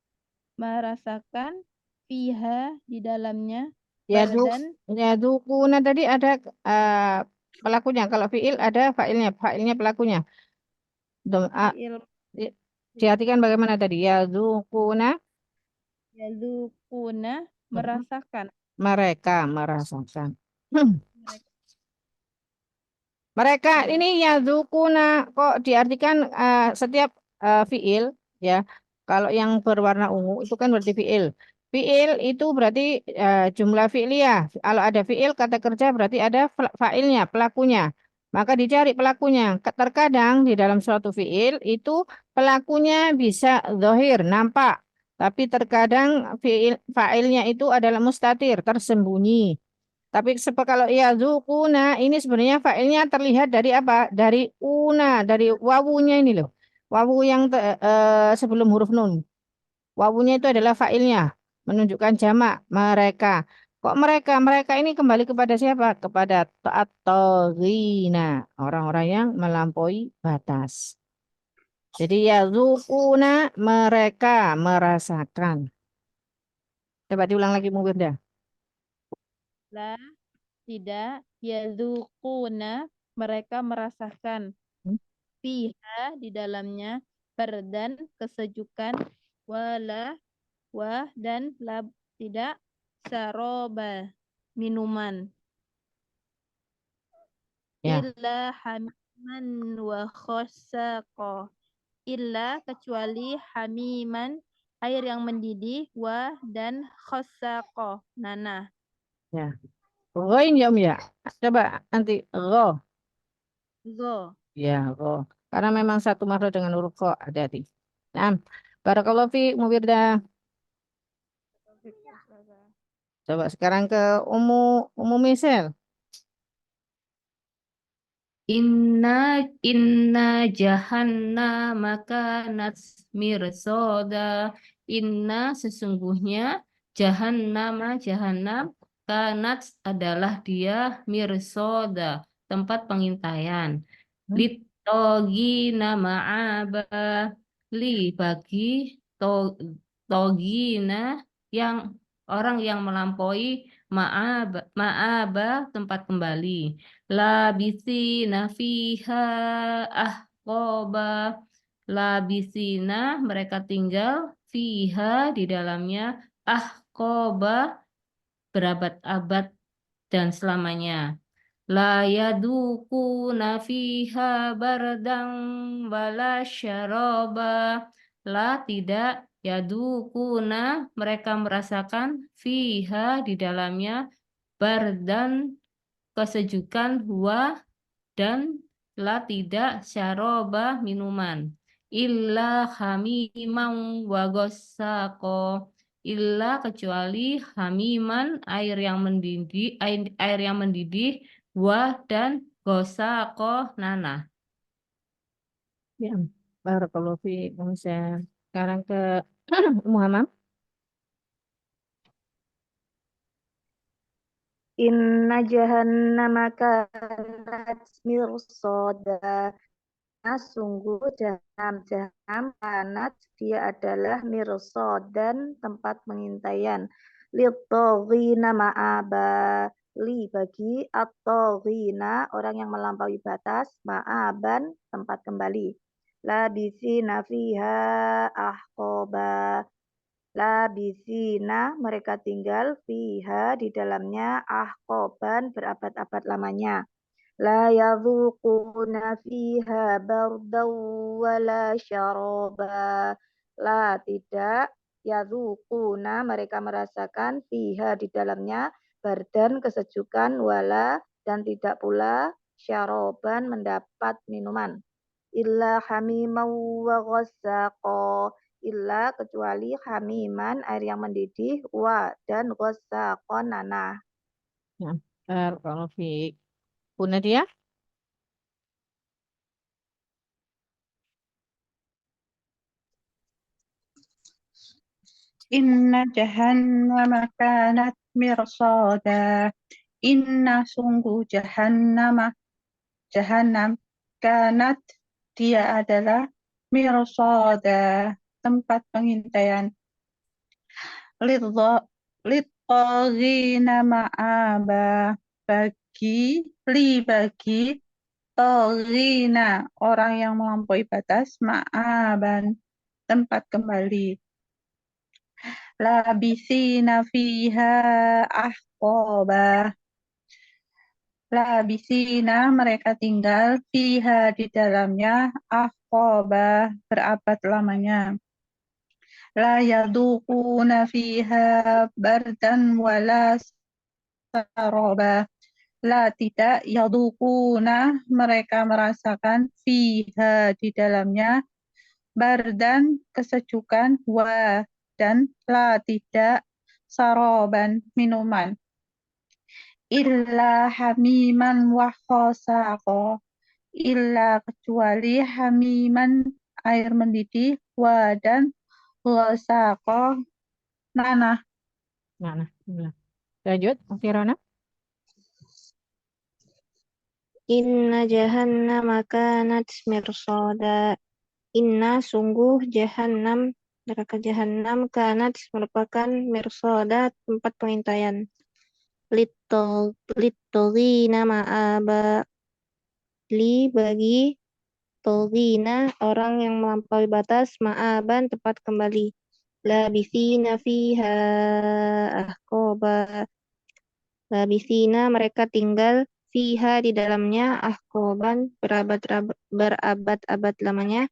merasakan fiha di dalamnya Yadu. bardan Yadukuna tadi ada pelakunya. Kalau fiil ada failnya. Failnya pelakunya. fi'il Diartikan bagaimana tadi? Yadukuna. yazuquna merasakan. Mereka merasakan. Mereka Ya. ini yadzukuna kok diartikan setiap fiil ya. Kalau yang berwarna ungu itu kan berarti fiil. Fiil itu berarti jumlah fi'liyah. Kalau ada fiil kata kerja berarti ada fa'ilnya, pelakunya. Maka dicari pelakunya. Terkadang di dalam suatu fiil itu pelakunya bisa zahir, nampak. Tapi terkadang fiil fa'ilnya itu adalah mustatir, tersembunyi. Tapi kalau ya zukuna ini sebenarnya failnya terlihat dari apa? Dari una, dari wawunya ini loh. Wawu yang sebelum huruf nun. Wawunya itu adalah failnya, menunjukkan jamak mereka. Kok mereka? Mereka ini kembali kepada siapa? Kepada taat toghina, orang-orang yang melampaui batas. Jadi ya zukuna mereka merasakan. Coba diulang lagi Mubirda. La tidak yazuquna mereka merasakan Hmm? fiha di dalamnya bardan kesejukan wala dan lab tidak saroba minuman Ya. illa hamiman wa khossaqa illa kecuali hamiman air yang mendidih dan khossaqa nanah. Ya. Ghain ya Om ya. Coba nanti gho. Go. Ya, gho. Karena memang satu makna dengan huruf kho. Hati-hati. Nah, barakallahu fi Mubirda. Coba sekarang ke Umu Umu Misel. Inna jahannama kanat mirsoda. Inna sesungguhnya jahannam kanat adalah dia mirsoda, tempat pengintaian. Hmm? Litogina ma'aba. Li bagi to, togina yang orang yang melampaui ma'aba tempat kembali. Labisina fiha ahqaba. Labisina mereka tinggal fiha di dalamnya ahqaba berabad-abad dan selamanya. La yadukuna fiha bardang wala syaraba. La tidak yadukuna mereka merasakan fiha di dalamnya bardan kesejukan dan la tidak syaroba minuman illa hamimang wa ghassaqo illa kecuali hamiman air yang mendidih dan ghassaqa nanah. Ya, barakallahu fi Umu Misel. Sekarang ke Muhammad. Inna jahannama kanat mirsada. Sungguh jahannam kanat dia adalah mirsadan tempat pengintaian. Littogina ma'aba. Li bagi at-toghina orang yang melampaui batas, ma'aban tempat kembali. Labisina fiha ahqoba. Labisina mereka tinggal fiha di dalamnya ahqoban berabad-abad lamanya. La yadhuquna fiha bardaw wala syaraba. La tidak yadhuquna mereka merasakan fiha di dalamnya bardan kesejukan wala dan tidak pula syaraban mendapat minuman. Illa hamiman wa ghassaqa. Illa kecuali hamiman air yang mendidih wa dan ghassaqan nanah. Ya, kalau Bu Nadia. Inna jahannama kanat mirsada. Inna sungguh jahannam kanat dia adalah mirsada tempat pengintaian. Littogina ma'aba bagi togina orang yang melampaui batas ma'aban tempat kembali. Labisina fiha ahqoba. Labisina mereka tinggal fiha di dalamnya ahqoba berabad lamanya. La yaduquna fiha bardan wala saroba. La tidak yaduquna mereka merasakan fiha di dalamnya bardan kesejukan wa dan la tidak saroban minuman illa hamiman wa khosaqo illa kecuali hamiman air mendidih wa dan khosaqo nanah. Nah, lanjut, Firona. Inna jahannama kanat mirsada. Inna sungguh jahannam neraka jahannam kanat merupakan mirsada tempat pengintaian. Littogina ma'aba. Li bagi togina orang yang melampaui batas ma'aban tempat kembali. Labithina fiha ahqoba. Labithina mereka tinggal fiha di dalamnya ahqoban berabad-abad lamanya.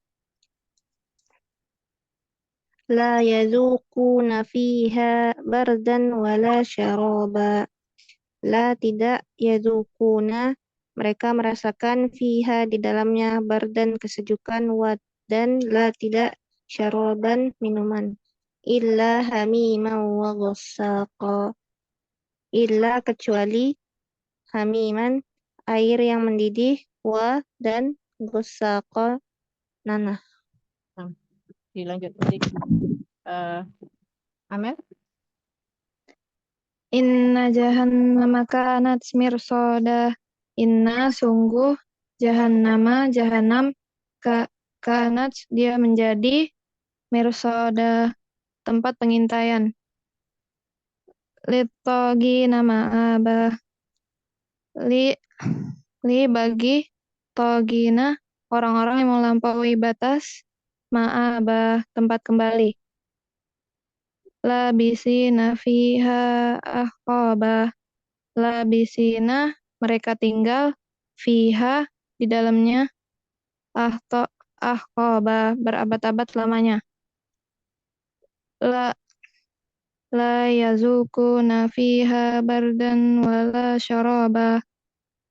La yazuquna fiha bardan wala syaraba. La tidak yazuquna mereka merasakan fiha di dalamnya bardan kesejukan dan la tidak syaraban minuman illa hamiman wa ghassaqa. Illa kecuali hamiman air yang mendidih wa dan ghassaqa nanah. Dilanjut Amel. Inna jahannama kanat mirsada. Inna sungguh jahannam kanat dia menjadi mirsada tempat pengintaian. Littogina ma'aba. Li bagi togina orang-orang yang melampaui batas ma'aba tempat kembali. Labisina fiha ahqaba. Labisina mereka tinggal fiha di dalamnya ahqaba berabad-abad lamanya. La yazukuna fiha bardan wala syaraba.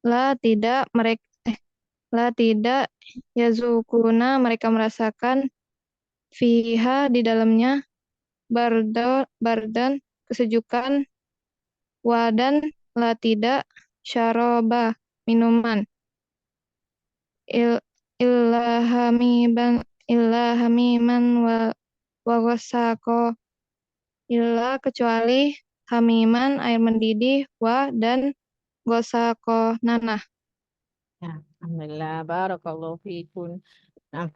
La tidak yazukuna mereka merasakan fiha di dalamnya bardan kesejukan wadan la tidak syaraba minuman illa hamiman wa ghassaqa illa kecuali hamiman air mendidih, wa dan gosaqonah. Ya, alhamdulillah, barakallahu fikum. Nah,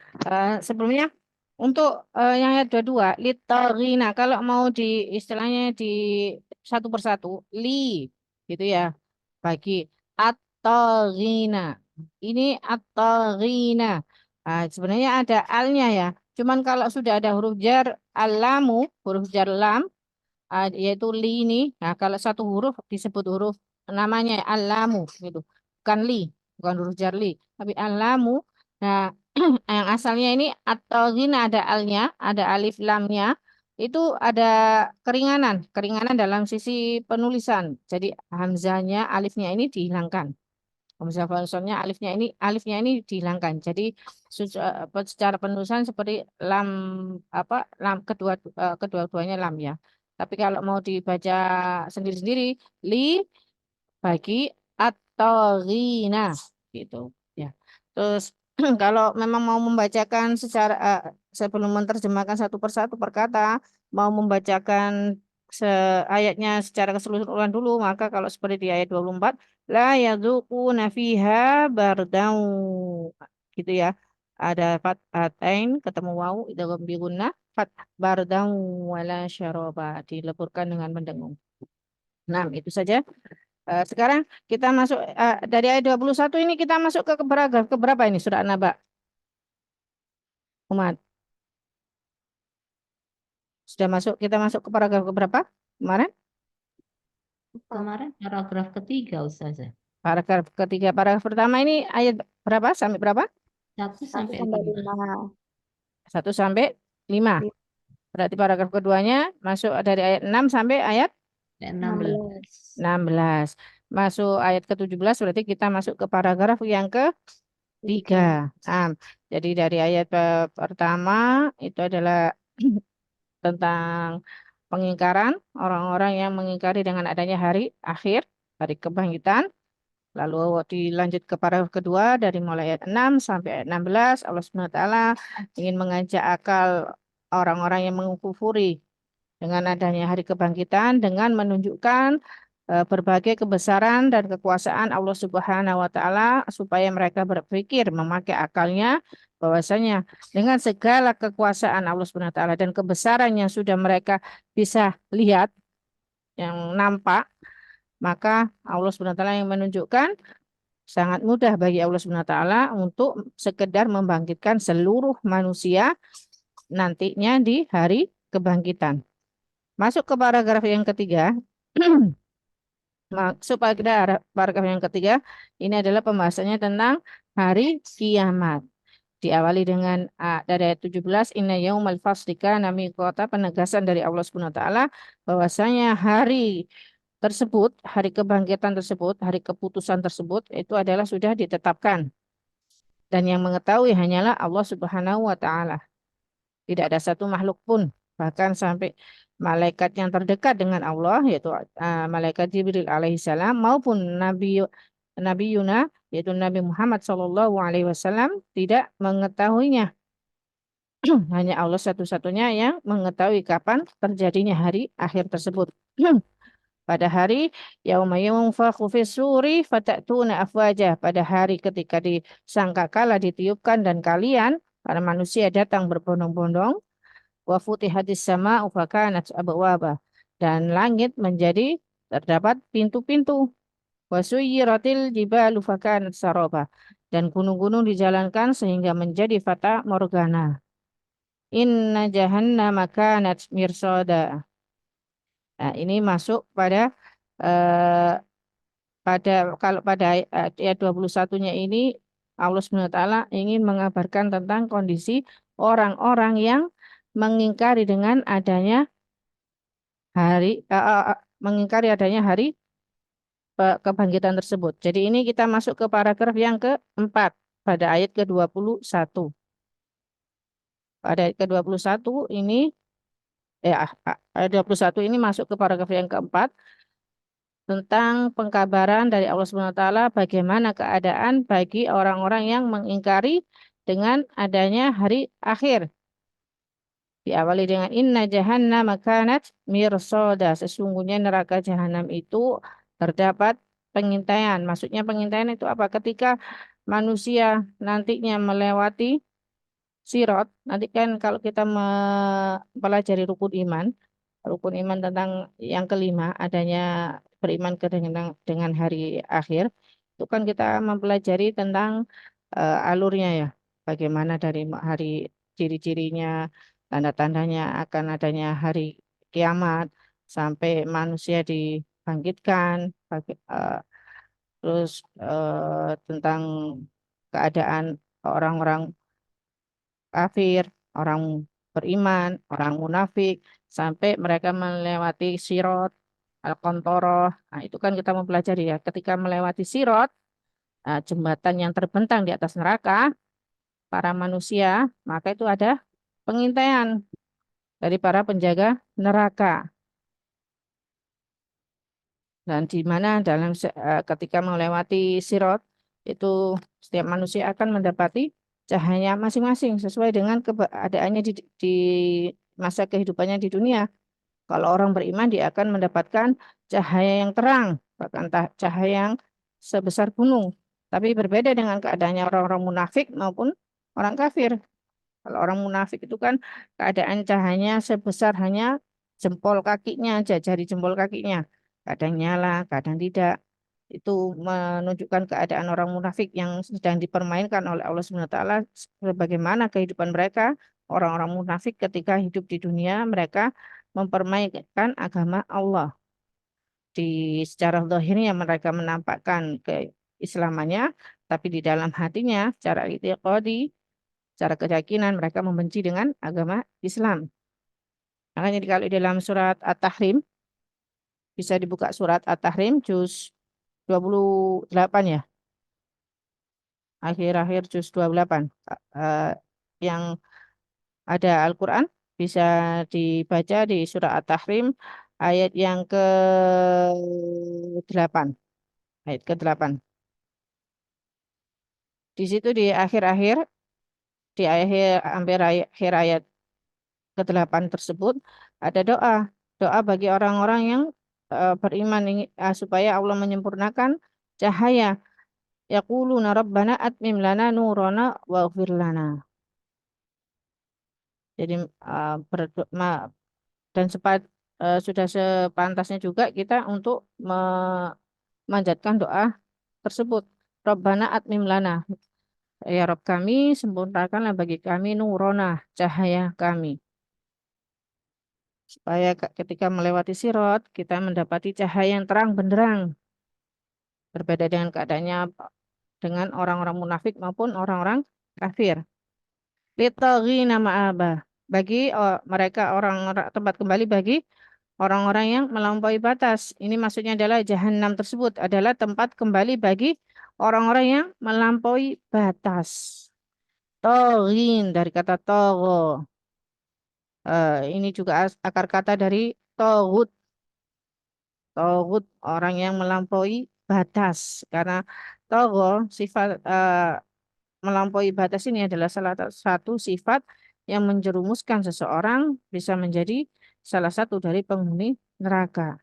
sebelumnya untuk yang ayat 22, litarina, kalau mau di istilahnya di satu persatu, gitu ya, bagi at-tarina. Ini at-tarina. Sebenarnya ada alnya ya. Cuman kalau sudah ada huruf jar alamu, huruf jar lam, yaitu li ini. Nah, kalau satu huruf disebut huruf namanya alamu gitu. Bukan li, bukan huruf jar li, tapi alamu. Nah, yang asalnya ini atau gina ada alnya, ada alif lamnya. Itu ada keringanan dalam sisi penulisan. Jadi hamzanya, alifnya ini dihilangkan. Hamzah falsonnya alifnya ini dihilangkan. Jadi secara penulisan seperti lam apa lam kedua-duanya lam ya. Tapi kalau mau dibaca sendiri-sendiri li bagi atau rina gitu ya. Terus kalau memang mau membacakan secara sebelum menerjemahkan satu persatu perkata, mau membacakan ayatnya secara keseluruhan dulu, maka kalau seperti di ayat 24 la yadzuquna fiha bardau gitu ya. Ada fathatain ketemu wawu idgham bi gunnah fat bardau wala syaraba dileburkan dengan mendengung. Nah, itu saja. Sekarang kita masuk dari ayat 21 ini kita masuk ke paragraf keberapa ini surat An-Naba? Umat. Kita masuk ke paragraf keberapa kemarin? Kemarin paragraf ketiga, Ustazah. Paragraf ketiga. Paragraf pertama ini ayat berapa sampai berapa? 1 sampai 1 sampai 5. 5. 1 sampai 5. Berarti paragraf keduanya masuk dari ayat 6 sampai ayat 16. 16. Masuk ayat ke-17 berarti kita masuk ke paragraf yang ke-3. Jadi dari ayat pertama itu adalah tentang pengingkaran orang-orang yang mengingkari dengan adanya hari akhir, hari kebangkitan. Lalu dilanjut ke paragraf kedua dari mulai ayat 6 sampai ayat 16, Allah SWT ingin mengajak akal orang-orang yang mengkufuri dengan adanya hari kebangkitan dengan menunjukkan berbagai kebesaran dan kekuasaan Allah Subhanahu wa taala supaya mereka berpikir memakai akalnya bahwasanya dengan segala kekuasaan Allah Subhanahu wa taala dan kebesaran yang sudah mereka bisa lihat yang nampak, maka Allah Subhanahu wa taala yang menunjukkan sangat mudah bagi Allah Subhanahu wa taala untuk sekedar membangkitkan seluruh manusia nantinya di hari kebangkitan. Masuk ke paragraf yang ketiga. Masuk paragraf yang ketiga, ini adalah pembahasannya tentang hari kiamat. Diawali dengan dari ayat 17, inna yaumal fasli kana miqata, penegasan dari Allah Subhanahu wa taala bahwasanya hari tersebut, hari kebangkitan tersebut, hari keputusan tersebut itu adalah sudah ditetapkan. Dan yang mengetahui hanyalah Allah Subhanahu wa taala. Tidak ada satu makhluk pun, bahkan sampai malaikat yang terdekat dengan Allah, yaitu malaikat Jibril alaihissalam maupun Nabi Yuna, yaitu Nabi Muhammad SAW tidak mengetahuinya. Hanya Allah satu-satunya yang mengetahui kapan terjadinya hari akhir tersebut. Pada hari yauma yunfakhu fis-suri fatatuna afwaja, pada hari ketika disangkakala ditiupkan dan kalian para manusia datang berbondong-bondong, wa futihatis sama'u fakanat abwaba, dan langit menjadi terdapat pintu-pintu, wa suyyiratil jibalu fakanat saraba, dan gunung-gunung dijalankan sehingga menjadi fata morgana. Inna jahannama kanat mirsada. Nah, ini masuk pada kalau pada ayat 21-nya ini Allah SWT ingin mengabarkan tentang kondisi orang-orang yang mengingkari dengan adanya hari kebangkitan tersebut. Jadi ini kita masuk ke paragraf yang keempat pada ayat ke-21. Pada ayat ke-21 ini ayat 21 ini masuk ke paragraf yang keempat tentang pengkabaran dari Allah SWT bagaimana keadaan bagi orang-orang yang mengingkari dengan adanya hari akhir. Diawali dengan inna jahannam kanat mirsada. Sesungguhnya neraka jahanam itu terdapat pengintaian. Maksudnya pengintaian itu apa? Ketika manusia nantinya melewati Sirot, nanti kan kalau kita mempelajari rukun iman tentang yang kelima, adanya beriman dengan hari akhir, itu kan kita mempelajari tentang alurnya ya, bagaimana dari hari ciri-cirinya, tanda-tandanya akan adanya hari kiamat, sampai manusia dibangkitkan, terus tentang keadaan orang-orang kafir, orang beriman, orang munafik, sampai mereka melewati sirot, al-qantoroh. Nah, itu kan kita mempelajari ya. Ketika melewati sirot, jembatan yang terbentang di atas neraka, para manusia, maka itu ada pengintaian dari para penjaga neraka. Dan di mana ketika melewati sirot, itu setiap manusia akan mendapati cahaya masing-masing sesuai dengan keadaannya di masa kehidupannya di dunia. Kalau orang beriman, dia akan mendapatkan cahaya yang terang, bahkan cahaya yang sebesar gunung. Tapi berbeda dengan keadaannya orang-orang munafik maupun orang kafir. Kalau orang munafik itu kan keadaan cahayanya sebesar hanya jempol kakinya aja, jari jempol kakinya. Kadang nyala, kadang tidak. Itu menunjukkan keadaan orang munafik yang sedang dipermainkan oleh Allah SWT, sebagaimana kehidupan mereka. Orang-orang munafik ketika hidup di dunia, mereka mempermainkan agama Allah. Secara zahirnya mereka menampakkan keislamannya, tapi di dalam hatinya secara i'tiqadi, secara keyakinan mereka membenci dengan agama Islam. Makanya kalau di dalam surat At-Tahrim, bisa dibuka surat At-Tahrim juz 28 ya. Akhir-akhir juz 28. Yang ada Al-Quran bisa dibaca di surah At-Tahrim ayat yang ke-8. Ayat ke-8. Di situ di akhir-akhir, di hampir akhir ayat ke-8 tersebut ada doa. Doa bagi orang-orang yang beriman supaya Allah menyempurnakan cahaya. Yaquluna rabbana atmim lana nurana waghfir lana. Jadi dan sudah sepantasnya juga kita untuk memanjatkan doa tersebut. Rabbana atmim lana. Ya Rabb kami, sempurnakanlah bagi kami nurona, cahaya kami. Supaya ketika melewati sirot, kita mendapati cahaya yang terang benderang. Berbeda dengan keadaannya dengan orang-orang munafik maupun orang-orang kafir. Litaghi nama abah. Bagi mereka tempat kembali bagi orang-orang yang melampaui batas. Ini maksudnya adalah jahanam tersebut adalah tempat kembali bagi orang-orang yang melampaui batas. Toghin dari kata togo. Ini juga akar kata dari togut. Togut orang yang melampaui batas. Karena togo sifat melampaui batas ini adalah salah satu sifat yang menjerumuskan seseorang bisa menjadi salah satu dari penghuni neraka.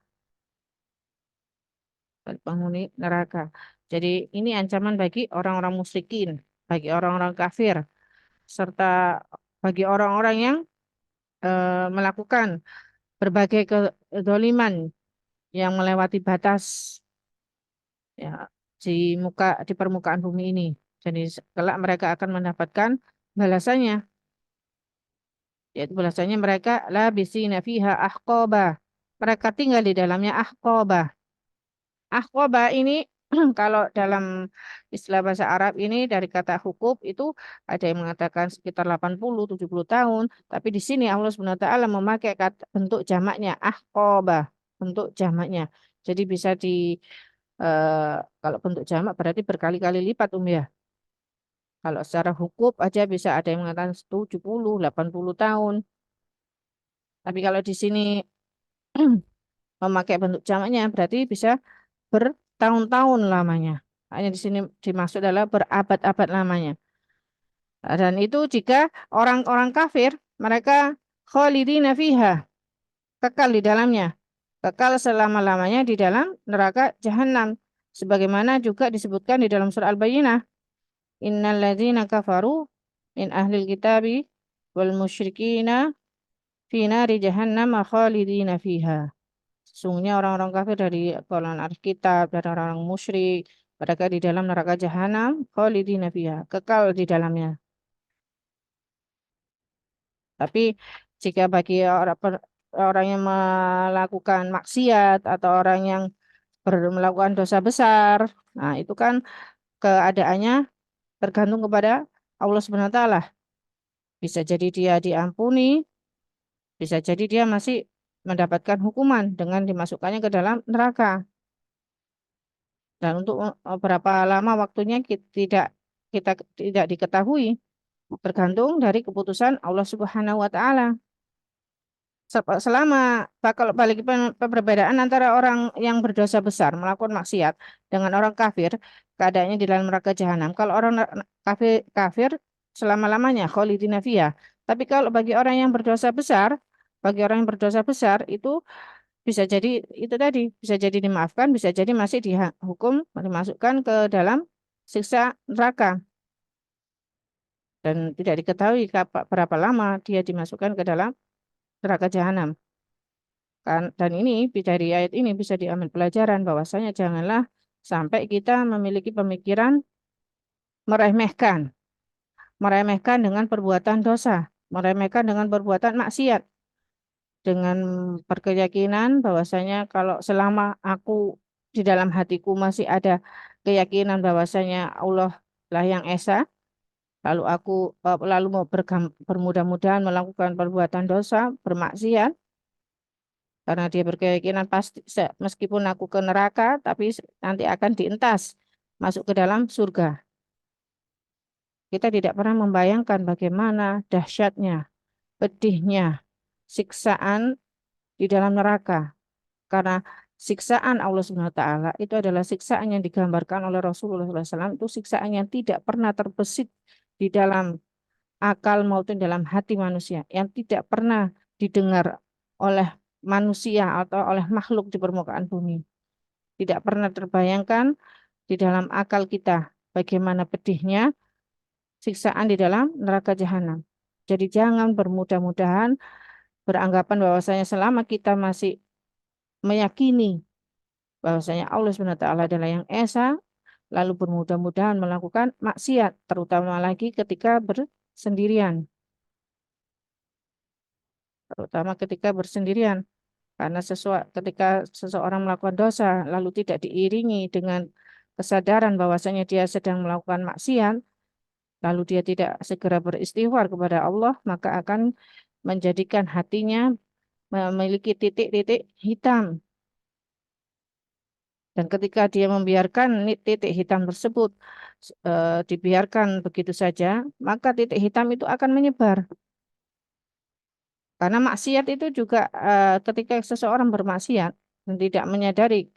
Jadi ini ancaman bagi orang-orang musyrikin, bagi orang-orang kafir, serta bagi orang-orang yang melakukan berbagai kezaliman yang melewati batas ya di permukaan bumi ini. Jadi kelak mereka akan mendapatkan balasannya. Yaitu balasannya mereka labisina fiha ahqaba. Mereka tinggal di dalamnya ahqaba. Ahqaba ini kalau dalam istilah bahasa Arab ini dari kata hukub itu ada yang mengatakan sekitar 80-70 tahun. Tapi di sini Allah SWT memakai bentuk jamaknya ahqaba. Bentuk jamaknya. Jadi bisa kalau bentuk jamak berarti berkali-kali lipat ya. Kalau secara hukum aja bisa ada yang mengatakan 70, 80 tahun. Tapi kalau di sini memakai bentuk jamaknya berarti bisa bertahun-tahun lamanya. Hanya di sini dimaksud adalah berabad-abad lamanya. Dan itu jika orang-orang kafir mereka khalidina fiha, kekal di dalamnya, kekal selama-lamanya di dalam neraka jahanam, sebagaimana juga disebutkan di dalam surah Al-Bayyinah, innal ladzina kafaru min ahlil kitabi wal musyrikina fi nari jahannam khalidina fiha. Sesungguhnya orang-orang kafir dari golongan Alkitab, dari orang-orang musyrik, mereka di dalam neraka jahanam khalidina fiha, kekal di dalamnya. Tapi jika bagi orang yang melakukan maksiat atau orang yang melakukan dosa besar, nah itu kan keadaannya tergantung kepada Allah Subhanahu wa taala. Bisa jadi dia diampuni, bisa jadi dia masih mendapatkan hukuman dengan dimasukkannya ke dalam neraka. Dan untuk berapa lama waktunya kita tidak diketahui, tergantung dari keputusan Allah Subhanahu wa taala. Selama kalau balik perbedaan antara orang yang berdosa besar melakukan maksiat dengan orang kafir, keadaannya di dalam neraka jahanam. Kalau orang kafir selama-lamanya khalidina fiha. Tapi kalau bagi orang yang berdosa besar, itu bisa jadi itu tadi, bisa jadi dimaafkan, bisa jadi masih dihukum dimasukkan ke dalam siksa neraka. Dan tidak diketahui berapa lama dia dimasukkan ke dalam neraka jahanam. Dan ini dari ayat ini bisa diambil pelajaran bahwasanya janganlah sampai kita memiliki pemikiran meremehkan dengan perbuatan dosa, meremehkan dengan perbuatan maksiat, dengan berkeyakinan bahwasanya kalau selama aku di dalam hatiku masih ada keyakinan bahwasanya Allah lah yang esa, lalu aku mau bermudah-mudahan melakukan perbuatan dosa, bermaksiat, karena dia berkeyakinan pasti meskipun aku ke neraka tapi nanti akan dientas masuk ke dalam surga. Kita tidak pernah membayangkan bagaimana dahsyatnya, pedihnya siksaan di dalam neraka. Karena siksaan Allah Subhanahu wa taala itu adalah siksaan yang digambarkan oleh Rasulullah SAW, itu siksaan yang tidak pernah terbesit di dalam akal maupun dalam hati manusia, yang tidak pernah didengar oleh manusia atau oleh makhluk di permukaan bumi. Tidak pernah terbayangkan di dalam akal kita bagaimana pedihnya siksaan di dalam neraka jahanam. Jadi jangan bermudah-mudahan beranggapan bahwasanya selama kita masih meyakini bahwasanya Allah SWT adalah yang esa, lalu bermudah-mudahan melakukan maksiat, terutama lagi ketika bersendirian. Terutama ketika bersendirian. Karena ketika seseorang melakukan dosa, lalu tidak diiringi dengan kesadaran bahwasanya dia sedang melakukan maksiat, lalu dia tidak segera beristighfar kepada Allah, maka akan menjadikan hatinya memiliki titik-titik hitam. Dan ketika dia membiarkan titik hitam tersebut dibiarkan begitu saja, maka titik hitam itu akan menyebar. Karena maksiat itu juga ketika seseorang bermaksiat dan tidak menyadari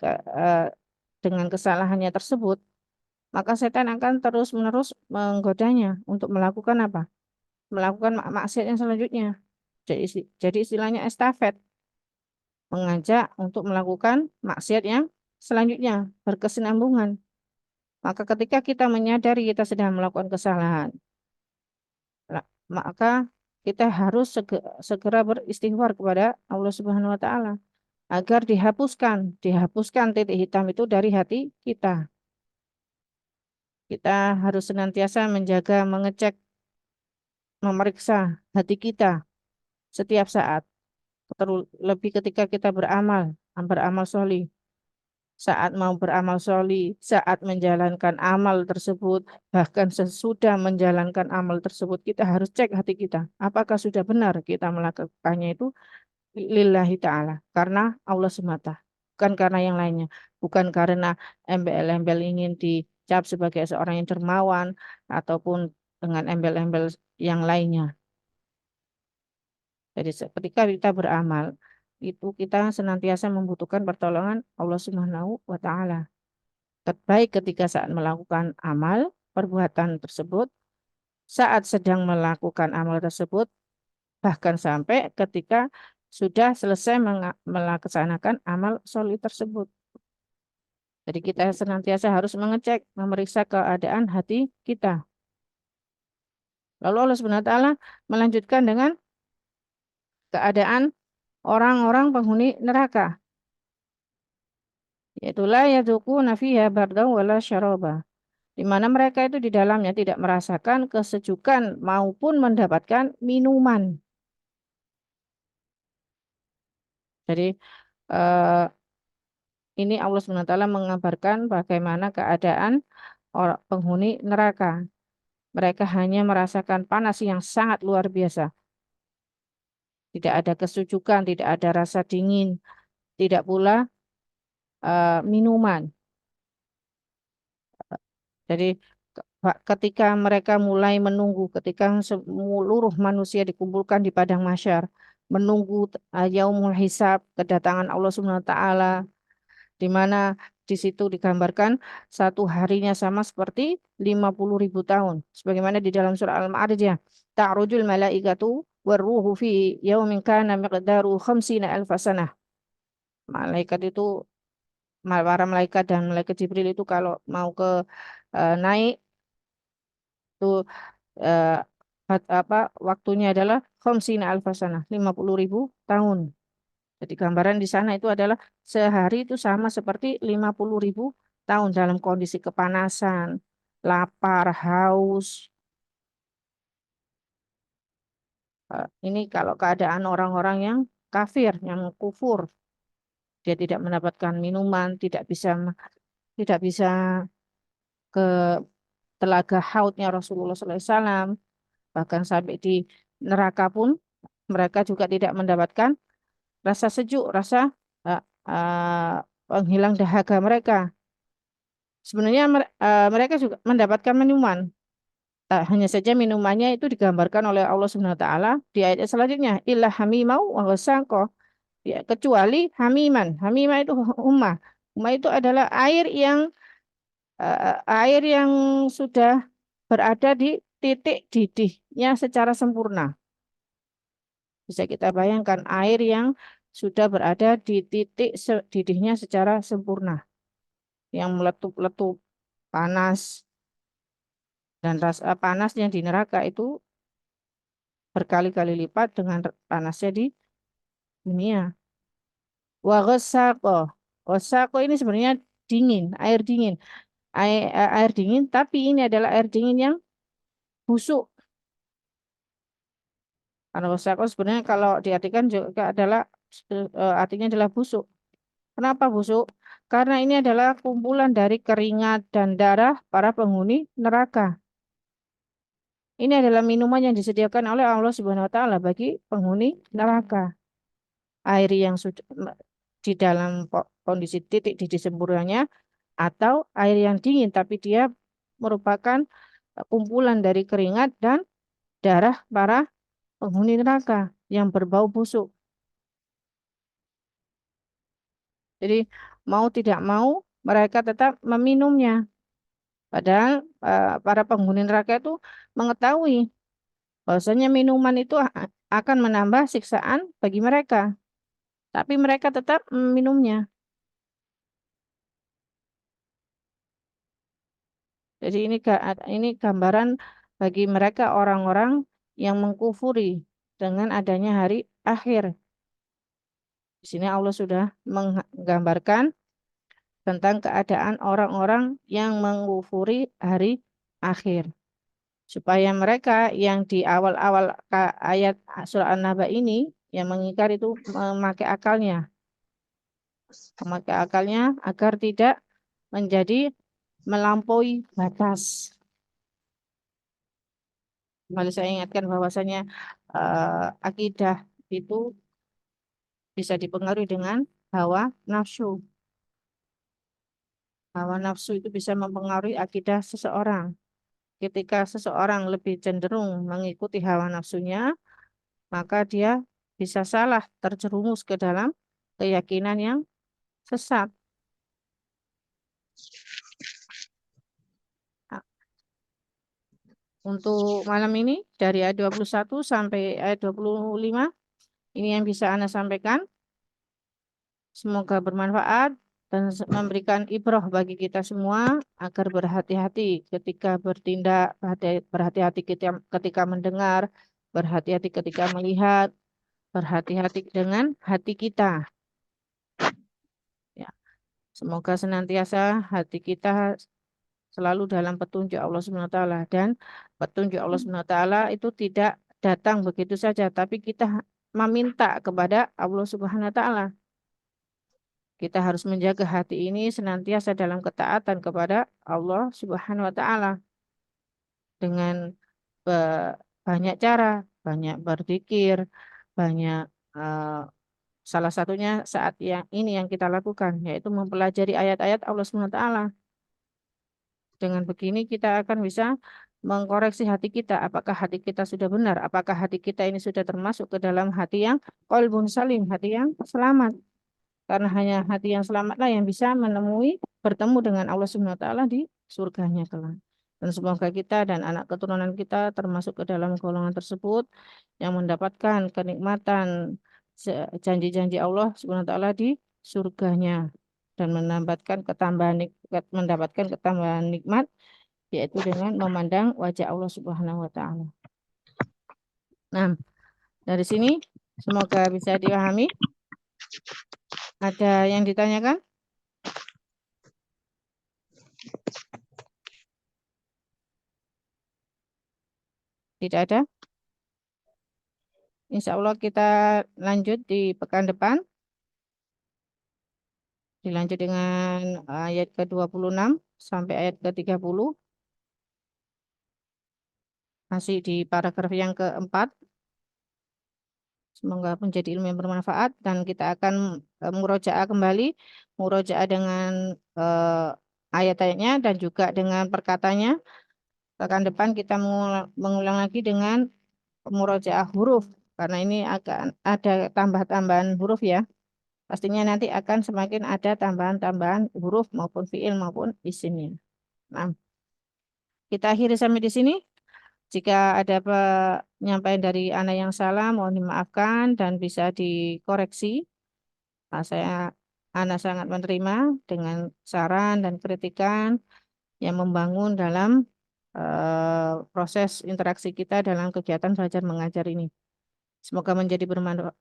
dengan kesalahannya tersebut, maka setan akan terus-menerus menggodanya untuk melakukan apa? Melakukan maksiat yang selanjutnya. Jadi istilahnya estafet, mengajak untuk melakukan maksiat yang selanjutnya, berkesinambungan. Maka ketika kita menyadari kita sedang melakukan kesalahan, maka kita harus segera beristighfar kepada Allah Subhanahu wa taala agar dihapuskan titik hitam itu dari hati kita. Kita harus senantiasa menjaga, mengecek, memeriksa hati kita setiap saat. Terlebih ketika kita beramal sholih. Saat mau beramal sholih, saat menjalankan amal tersebut, bahkan sesudah menjalankan amal tersebut, kita harus cek hati kita. Apakah sudah benar kita melakukannya itu lillahi ta'ala, karena Allah semata. Bukan karena yang lainnya. Bukan karena embel-embel ingin dicap sebagai seorang yang dermawan, ataupun dengan embel-embel yang lainnya. Jadi ketika kita beramal, itu kita senantiasa membutuhkan pertolongan Allah Subhanahu wa taala. Terbaik ketika saat melakukan amal, perbuatan tersebut, saat sedang melakukan amal tersebut, bahkan sampai ketika sudah selesai melaksanakan amal solih tersebut. Jadi kita senantiasa harus mengecek, memeriksa keadaan hati kita. Lalu Allah Subhanahu wa taala melanjutkan dengan keadaan orang-orang penghuni neraka. Yaitu la yadzuquna fiha bardan wala syaraba. Di mana mereka itu di dalamnya tidak merasakan kesejukan maupun mendapatkan minuman. Jadi ini Allah SWT mengabarkan bagaimana keadaan orang penghuni neraka. Mereka hanya merasakan panas yang sangat luar biasa. Tidak ada kesejukan, tidak ada rasa dingin, tidak pula minuman. Jadi ketika mereka mulai menunggu, ketika seluruh manusia dikumpulkan di padang mahsyar, menunggu yaumul hisab, kedatangan Allah Subhanahu wa taala, di mana di situ digambarkan satu harinya sama seperti 50.000 tahun. Sebagaimana di dalam surah Al-Ma'arij, ta'rujul malaikatu warruhu fi yaumin kana miqdaru 50.000 sanah. Malaikat itu, para malaikat dan malaikat Jibril itu kalau mau ke naik itu waktunya adalah 50.000 sanah, 50.000 tahun. Jadi gambaran di sana itu adalah sehari itu sama seperti 50.000 tahun dalam kondisi kepanasan, lapar, haus. Ini kalau keadaan orang-orang yang kafir, yang kufur, dia tidak mendapatkan minuman, tidak bisa ke telaga haudnya Rasulullah SAW, bahkan sampai di neraka pun mereka juga tidak mendapatkan rasa sejuk, rasa penghilang dahaga mereka. Sebenarnya mereka juga mendapatkan minuman. Hanya saja minumannya itu digambarkan oleh Allah Subhanahu wa taala di ayat selanjutnya, illa hamimau wa ghassaqa. Ya, kecuali hamiman. Hamimah itu ummah. Ummah itu adalah air yang sudah berada di titik didihnya secara sempurna. Bisa kita bayangkan air yang sudah berada di titik didihnya secara sempurna. Yang meletup-letup, panas. Dan rasa panasnya di neraka itu berkali-kali lipat dengan panasnya di dunia. Wa ghassaqo. Ghassaqo ini sebenarnya dingin, air dingin. Air dingin, tapi ini adalah air dingin yang busuk. Karena ghassaqo sebenarnya kalau diartikan juga adalah artinya adalah busuk. Kenapa busuk? Karena ini adalah kumpulan dari keringat dan darah para penghuni neraka. Ini adalah minuman yang disediakan oleh Allah Subhanahu wa taala bagi penghuni neraka. Air yang sudah di dalam kondisi titik didih sempurnanya, atau air yang dingin tapi dia merupakan kumpulan dari keringat dan darah para penghuni neraka yang berbau busuk. Jadi mau tidak mau mereka tetap meminumnya. Padahal para penghuni neraka itu mengetahui bahwasanya minuman itu akan menambah siksaan bagi mereka. Tapi mereka tetap meminumnya. Jadi ini gambaran bagi mereka orang-orang yang mengkufuri dengan adanya hari akhir. Di sini Allah sudah menggambarkan tentang keadaan orang-orang yang mengkufuri hari akhir. Supaya mereka yang di awal-awal ayat surah An-Naba ini yang mengingkar itu memakai akalnya. Memakai akalnya agar tidak menjadi melampaui batas. Kembali saya ingatkan bahwasanya akidah itu bisa dipengaruhi dengan hawa nafsu. Hawa nafsu itu bisa mempengaruhi akidah seseorang. Ketika seseorang lebih cenderung mengikuti hawa nafsunya, maka dia bisa salah terjerumus ke dalam keyakinan yang sesat. untuk malam ini dari ayat 21 sampai ayat 25. Ini yang bisa Ana sampaikan. Semoga bermanfaat dan memberikan ibrah bagi kita semua agar berhati-hati ketika bertindak, berhati-hati ketika mendengar, berhati-hati ketika melihat, berhati-hati dengan hati kita. Ya, semoga senantiasa hati kita selalu dalam petunjuk Allah SWT, dan petunjuk Allah SWT itu tidak datang begitu saja, tapi kita meminta kepada Allah Subhanahu wa taala. Kita harus menjaga hati ini senantiasa dalam ketaatan kepada Allah Subhanahu wa taala dengan banyak cara, banyak berzikir, banyak salah satunya saat yang ini yang kita lakukan yaitu mempelajari ayat-ayat Allah Subhanahu wa taala. Dengan begini kita akan bisa mengkoreksi hati kita, apakah hati kita sudah benar, apakah hati kita ini sudah termasuk ke dalam hati yang qalbun salim, hati yang selamat. Karena hanya hati yang selamatlah yang bisa bertemu dengan Allah Subhanahu wa taala di surganya kelak. Dan semoga kita dan anak keturunan kita termasuk ke dalam golongan tersebut yang mendapatkan kenikmatan janji-janji Allah Subhanahu wa taala di surganya dan mendapatkan ketambahan nikmat yaitu dengan memandang wajah Allah Subhanahu wa taala. Nah, dari sini semoga bisa dipahami. Ada yang ditanyakan? Tidak ada? Insya Allah kita lanjut di pekan depan. Dilanjut dengan ayat ke-26 sampai ayat ke-30. Masih di paragraf yang keempat. Semoga menjadi ilmu yang bermanfaat dan kita akan murojaah kembali. Murojaah dengan ayat-ayatnya dan juga dengan perkatanya. Pekan depan kita mengulang lagi dengan murojaah huruf. Karena ini akan ada tambah-tambahan huruf ya. Pastinya nanti akan semakin ada tambahan-tambahan huruf maupun fiil maupun isimnya. Nah, kita akhiri sampai di sini. Jika ada penyampaian dari Ana yang salah, mohon dimaafkan dan bisa dikoreksi. Ana sangat menerima dengan saran dan kritikan yang membangun dalam proses interaksi kita dalam kegiatan belajar mengajar ini. Semoga menjadi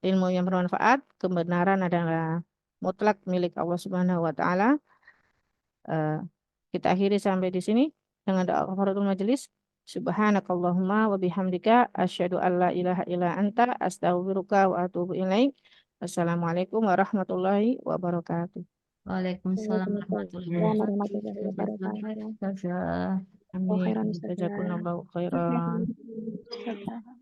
ilmu yang bermanfaat. Kebenaran adalah mutlak milik Allah Subhanahu wa taala. Kita akhiri sampai di sini dengan doa kafaratul majelis. Subhanakallahumma wa bihamdika asyhadu an la ilaha illa anta astaghfiruka wa atubu ilaik. Wassalamualaikum warahmatullahi wabarakatuh. Waalaikumsalam warahmatullahi Warahmatullahi wabarakatuh. wabarakatuh. Amin. Khairan Ustazah. Jazakumullahu khairan. Ustazah.